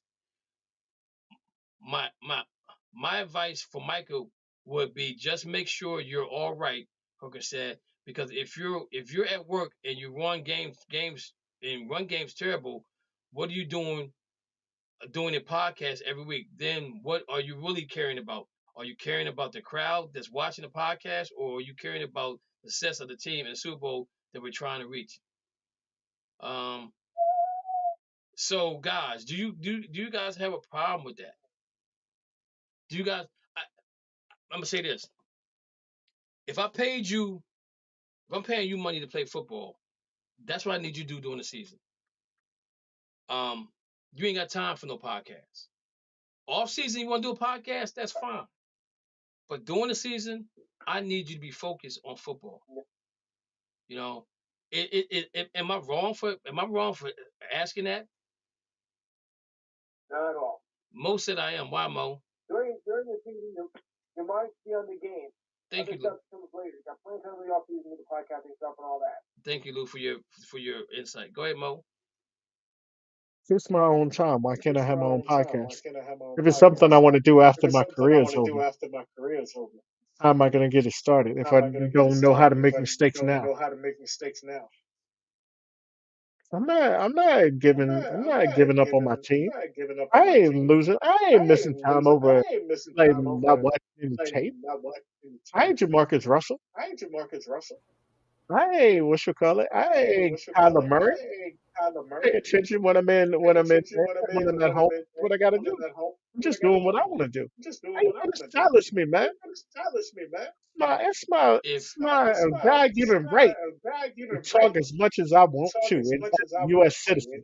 My advice for Michael would be just make sure you're all right, Hooker said, because if you're at work and you run games and run games terrible, what are you doing a podcast every week? Then what are you really caring about? Are you caring about the crowd that's watching the podcast, or are you caring about the success of the team in the Super Bowl that we're trying to reach? So guys, do you guys have a problem with that? Do you guys? I'm gonna say this: if I'm paying you money to play football, that's what I need you to do during the season. You ain't got time for no podcast. Off season, you want to do a podcast? That's fine. But during the season, I need you to be focused on football. You know, am I wrong for asking that? Not at all. Mo said I am. Why, Mo? During the season, your mind's be on the game. Thank you, Lou. Stuff comes later. You got plenty of time in the off season with the podcasting stuff and all that. Thank you, Lou, for your insight. Go ahead, Mo. It's my own time. Why can't I have my own podcast? If it's something I want to do after my career is over, how am I going to get it started if I don't know how to make mistakes now? I'm not giving up on my team. I ain't losing. I ain't missing time over like not watching any tape. I ain't Jamarcus Russell. I ain't what you call it. I ain't Kyler Murray. Pay attention when I'm at home. What I got to do. I'm just doing what I want to do. How you gonna stylish me, man? If It's my God-given right to talk as much as I want to, and I'm a U.S. citizen.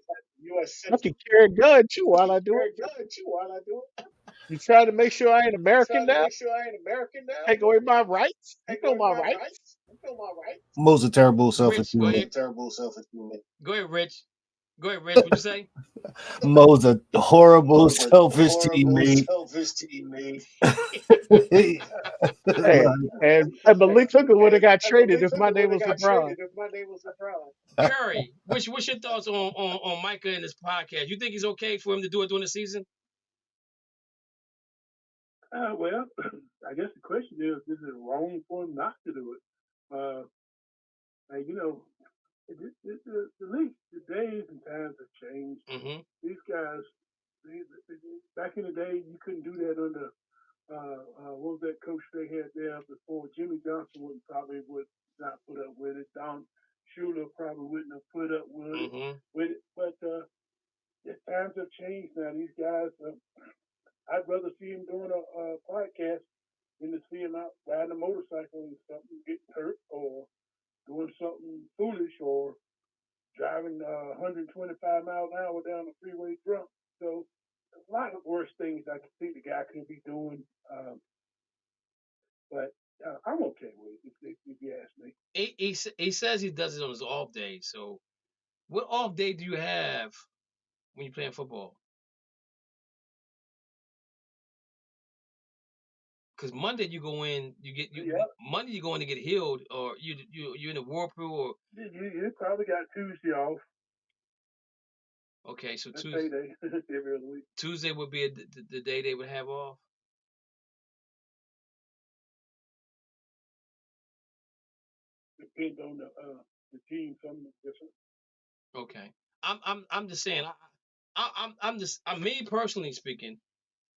I can carry a gun too while I do it. You try to make sure I ain't American now? Take away my rights? You know my rights. Mo's a terrible selfish Rich, go human. ahead. Go ahead, Rich. Go ahead, Rich. What'd you say? Mo's a horrible selfish teammate. Hey, and Malik Hooker would have got traded if my name was LeBron. Curry, what's your thoughts on Micah and his podcast? You think he's okay for him to do it during the season? Well, I guess the question is it wrong for him not to do it? You know, the league, the days and times have changed. Mm-hmm. These guys, back in the day, you couldn't do that under what was that coach they had there before? Jimmy Johnson would not put up with it. Don Shula probably wouldn't have put up with it. But the times have changed now. These guys, I'd rather see him doing a podcast than to see him out riding a motorcycle and something getting hurt or doing something foolish or driving 125 miles an hour down the freeway drunk. So a lot of worse things I could see the guy could be doing. But I'm okay with it if you ask me. He says he does it on his off day. So what off day do you have when you're playing football? Because Monday you go in, Monday you go in to get healed, or you in the whirlpool, or you probably got Tuesday off. Okay, so Tuesday would be the day they would have off. Depends on the team, something different. Okay, I'm just saying. I'm me personally speaking.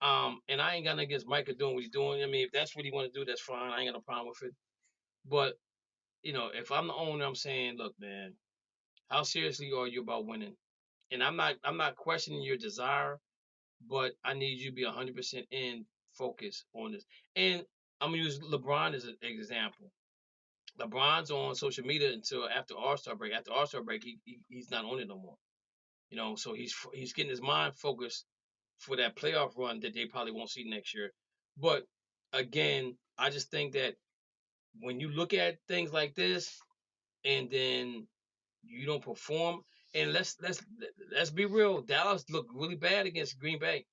And I ain't got nothing against Micah doing what he's doing. I mean, if that's what he want to do, that's fine. I ain't got no problem with it. But if I'm the owner, I'm saying, look, man, how seriously are you about winning? And I'm not questioning your desire, but I need you to be 100% in focus on this. And I'm gonna use LeBron as an example. LeBron's on social media until after All-Star break. After All-Star break, he's not on it no more. So he's getting his mind focused for that playoff run that they probably won't see next year. But again, I just think that when you look at things like this and then you don't perform, and let's be real, Dallas looked really bad against Green Bay.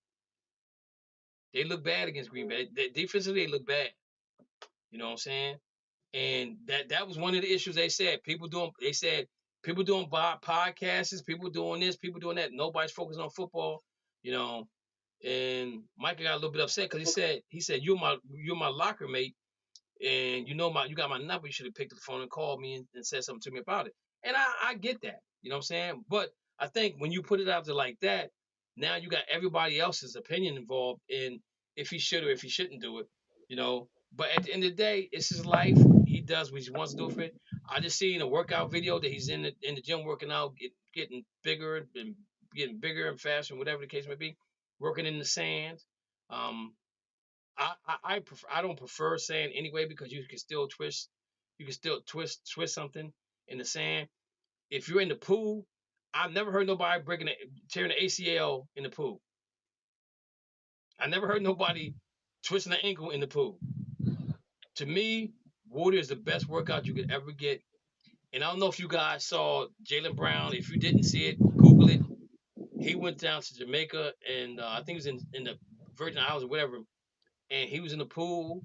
They look bad against Green Bay. Defensively, they look bad. You know what I'm saying? And that was one of the issues they said. People doing podcasts, people doing this, people doing that. Nobody's focusing on football. And Micah got a little bit upset because he said you're my locker mate, and you got my number. You should have picked up the phone and called me and said something to me about it. And I get that. You know what I'm saying? But I think when you put it out there like that, now you got everybody else's opinion involved in if he should or if he shouldn't do it. But at the end of the day, it's his life. He does what he wants to do for it. I just seen a workout video that he's in the gym working out, getting bigger and getting bigger and faster, whatever the case may be, working in the sand. I don't prefer sand anyway because you can still twist something in the sand. If you're in the pool, I've never heard nobody tearing the ACL in the pool. I never heard nobody twisting an ankle in the pool. To me, water is the best workout you could ever get. And I don't know if you guys saw Jaylen Brown. If you didn't see it, Google it. He went down to Jamaica, and I think he was in the Virgin Islands or whatever. And he was in the pool,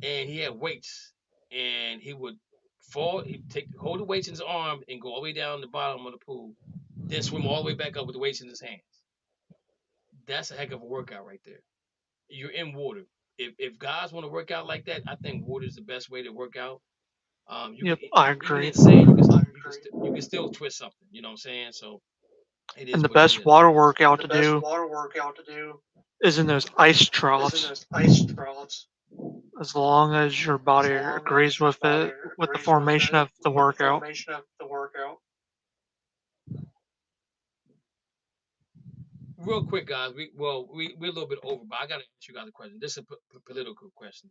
and he had weights, and he would fall. He'd hold the weights in his arm and go all the way down the bottom of the pool, then swim all the way back up with the weights in his hands. That's a heck of a workout right there. You're in water. If guys want to work out like that, I think water is the best way to work out. Yep, I even agree. insane, you can still twist something. You know what I'm saying? So it is And the what it best is. water workout to do is in those ice troughs. As long as your body agrees with it, with the formation of the workout. Real quick, guys. We're a little bit over, but I gotta ask you guys a question. This is a political question.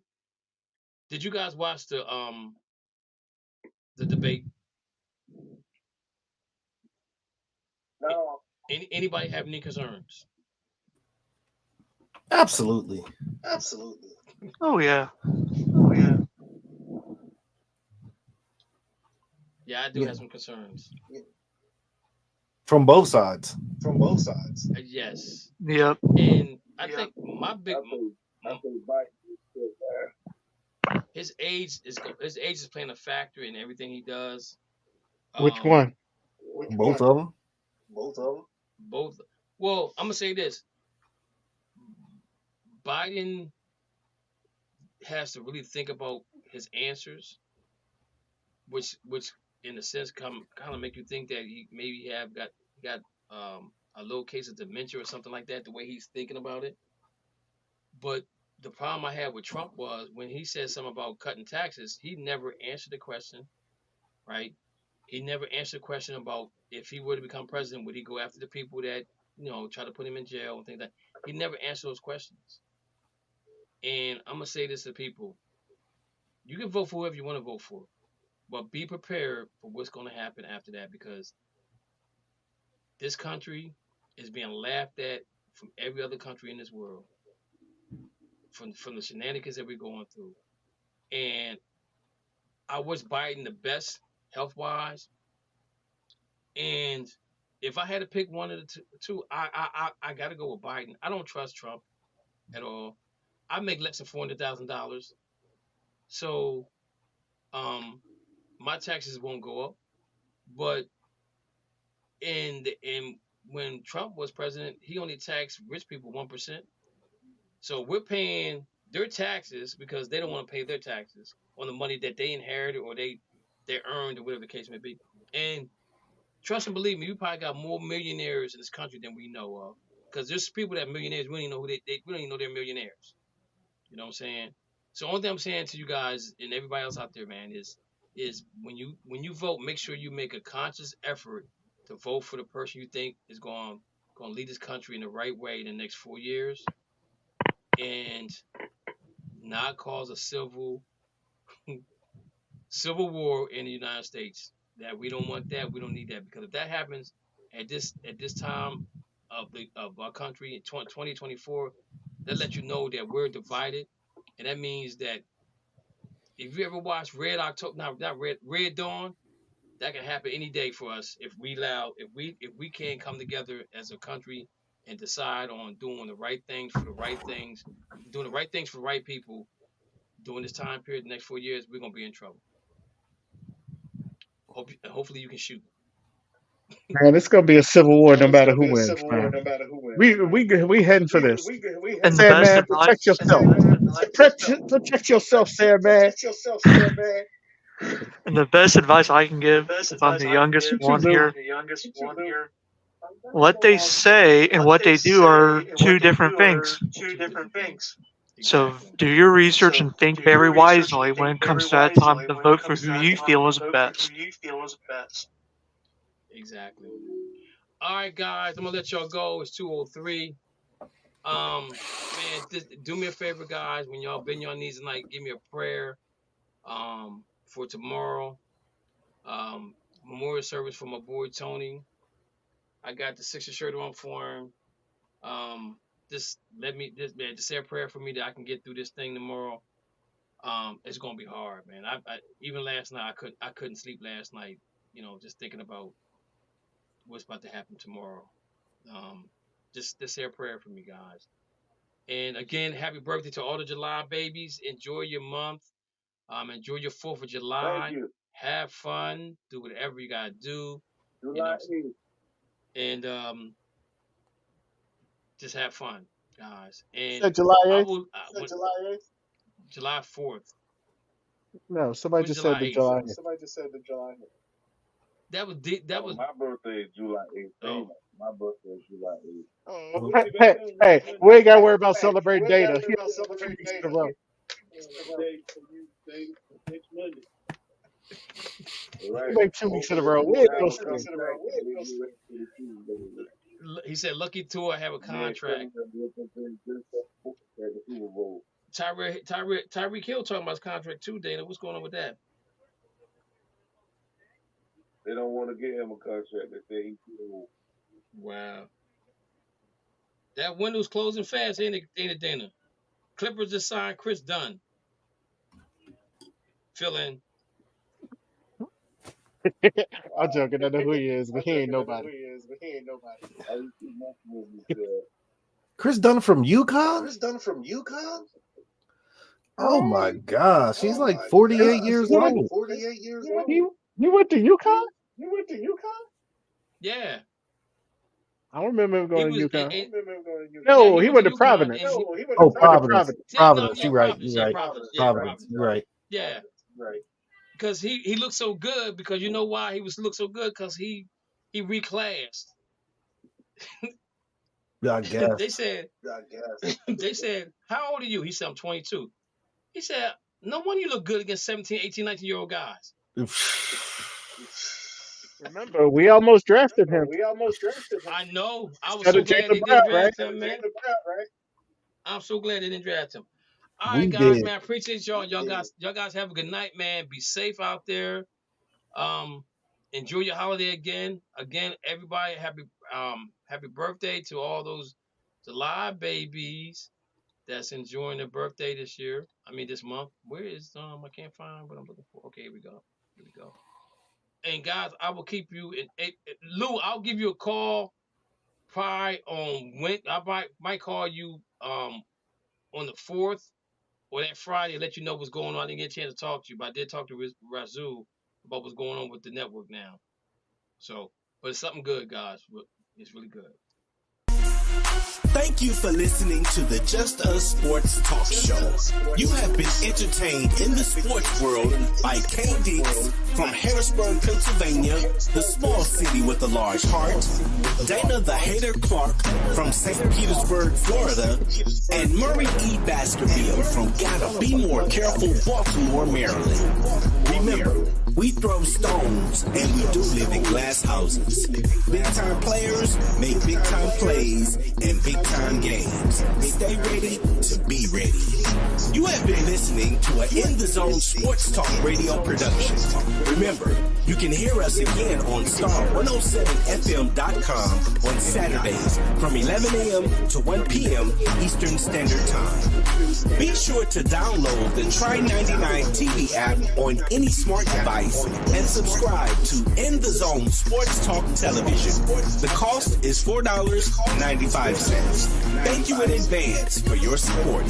Did you guys watch the debate? No. Anybody have any concerns? Absolutely. Oh yeah. Yeah, I do have some concerns. From both sides. Yes, Yep. and I think my big I think Biden is still there. his age is playing a factor in everything he does. Which one? Both of them. Both. Well, I'm gonna say this: Biden has to really think about his answers, which in a sense kind of make you think that he maybe got a low case of dementia or something like that. The way he's thinking about it. But the problem I had with Trump was when he said something about cutting taxes, he never answered the question, right? He never answered the question about if he were to become president, would he go after the people that try to put him in jail and things like that. He never answered those questions. And I'm gonna say this to people: you can vote for whoever you want to vote for, but be prepared for what's going to happen after that, because this country is being laughed at from every other country in this world, from the shenanigans that we're going through. And I wish Biden the best health wise. And if I had to pick one of the two, I got to go with Biden. I don't trust Trump at all. I make less than $400,000, so my taxes won't go up. But in when Trump was president, he only taxed rich people 1%. So we're paying their taxes because they don't want to pay their taxes on the money that they inherited or they earned, or whatever the case may be. And trust and believe me, we probably got more millionaires in this country than we know of. Because there's people that are millionaires, we don't even know we don't even know they're millionaires. You know what I'm saying? So only thing I'm saying to you guys and everybody else out there, man, is when you vote, make sure you make a conscious effort to vote for the person you think is going to lead this country in the right way in the next 4 years, and not cause a civil war in the United States. That we don't want that. We don't need that, because if that happens at this time of our country in 2024, that lets you know that we're divided, and that means that if you ever watch Red October, not Red Dawn, that can happen any day for us if we can't come together as a country and decide on doing the right things for the right things, doing the right things for the right people during this time period, the next 4 years, we're gonna be in trouble. Hopefully you can shoot. Man, it's gonna be a civil war no matter who wins, man. We heading for this. And the best Sandman, protect advice. yourself. Protect yourself, Sandman. And the best advice I can give, if I'm the youngest You too, one Luke. here, what they say and what they do are two different things. So Exactly. do your research and think very wisely when it comes to that time to vote for who you feel is best. Exactly. All right, guys, I'm gonna let y'all go. It's 2:03. Man, do me a favor, guys. When y'all bend your knees tonight, give me a prayer. For tomorrow. Memorial service for my boy Tony. I got the Sixer shirt on for him. Just say a prayer for me that I can get through this thing tomorrow. It's gonna be hard, man. I even last night I couldn't sleep last night. Just thinking about what's about to happen tomorrow. Just say a prayer for me, guys. And again, happy birthday to all the July babies. Enjoy your month. Enjoy your 4th of July. Thank you. Have fun. Do whatever you gotta do. July 8th. And just have fun, guys. And Said July I 8th. will July 4th. No, somebody just said the July. That was my birthday is July 18th. Oh. My birthday is July 8th. Hey, we ain't got to worry about celebrating data. 2 weeks in a row. Next Monday. Right. Like 2 weeks in a row. We ain't gonna see. He said, "Lucky Tua have a contract." Tyreek Hill talking about his contract too, Dana. What's going on with that? They don't want to get him a contract. They say he's too old. Wow. That window's closing fast, ain't it, Dana? Clippers just signed Chris Dunn. Fill in. I'm joking. I know who he is, but he ain't nobody. Chris Dunn from UConn? Oh my gosh, he's like 48 years old. He went to UConn? Yeah. I don't remember him going to UConn. No, he went to Providence. Providence. You're right. Providence. You're right. Yeah. Because he looked so good. Because you know why he looked so good? Because he reclassed. I guess. They said, how old are you? He said, I'm 22. He said, no wonder you look good against 17, 18, 19-year-old guys. Remember, we almost drafted him. I know. I was so glad they didn't draft him, man. I'm so glad they didn't draft him. All right, guys, man. I appreciate y'all. Y'all guys have a good night, man. Be safe out there. Enjoy your holiday again. Again, everybody, happy birthday to all those July babies that's enjoying their birthday this month. Where is I can't find what I'm looking for. Okay, here we go. And guys, I will keep you Lou, I'll give you a call probably on I might call you on the 4th or that Friday and let you know what's going on. I didn't get a chance to talk to you, but I did talk to Razul about what's going on with the network now. So, but it's something good, guys. It's really good. Thank you for listening to the Just Us Sports Talk Show. You have been entertained in the sports world by K. Dix from Harrisburg, Pennsylvania, the small city with a large heart, Dana the Hater Clark from St. Petersburg, Florida, and Murray E. Baskerville from Gotta Be More Careful, Baltimore, Maryland. Remember, we throw stones and we do live in glass houses. Big time players make big time plays and big time games. Stay ready to be ready. You have been listening to an In the Zone Sports Talk Radio production. Remember, you can hear us again on star107fm.com on Saturdays from 11 a.m. to 1 p.m. Eastern Standard Time. Be sure to download the Try99 TV app on any smart device and subscribe to In the Zone Sports Talk Television. The cost is $4.95. Thank you in advance for your support.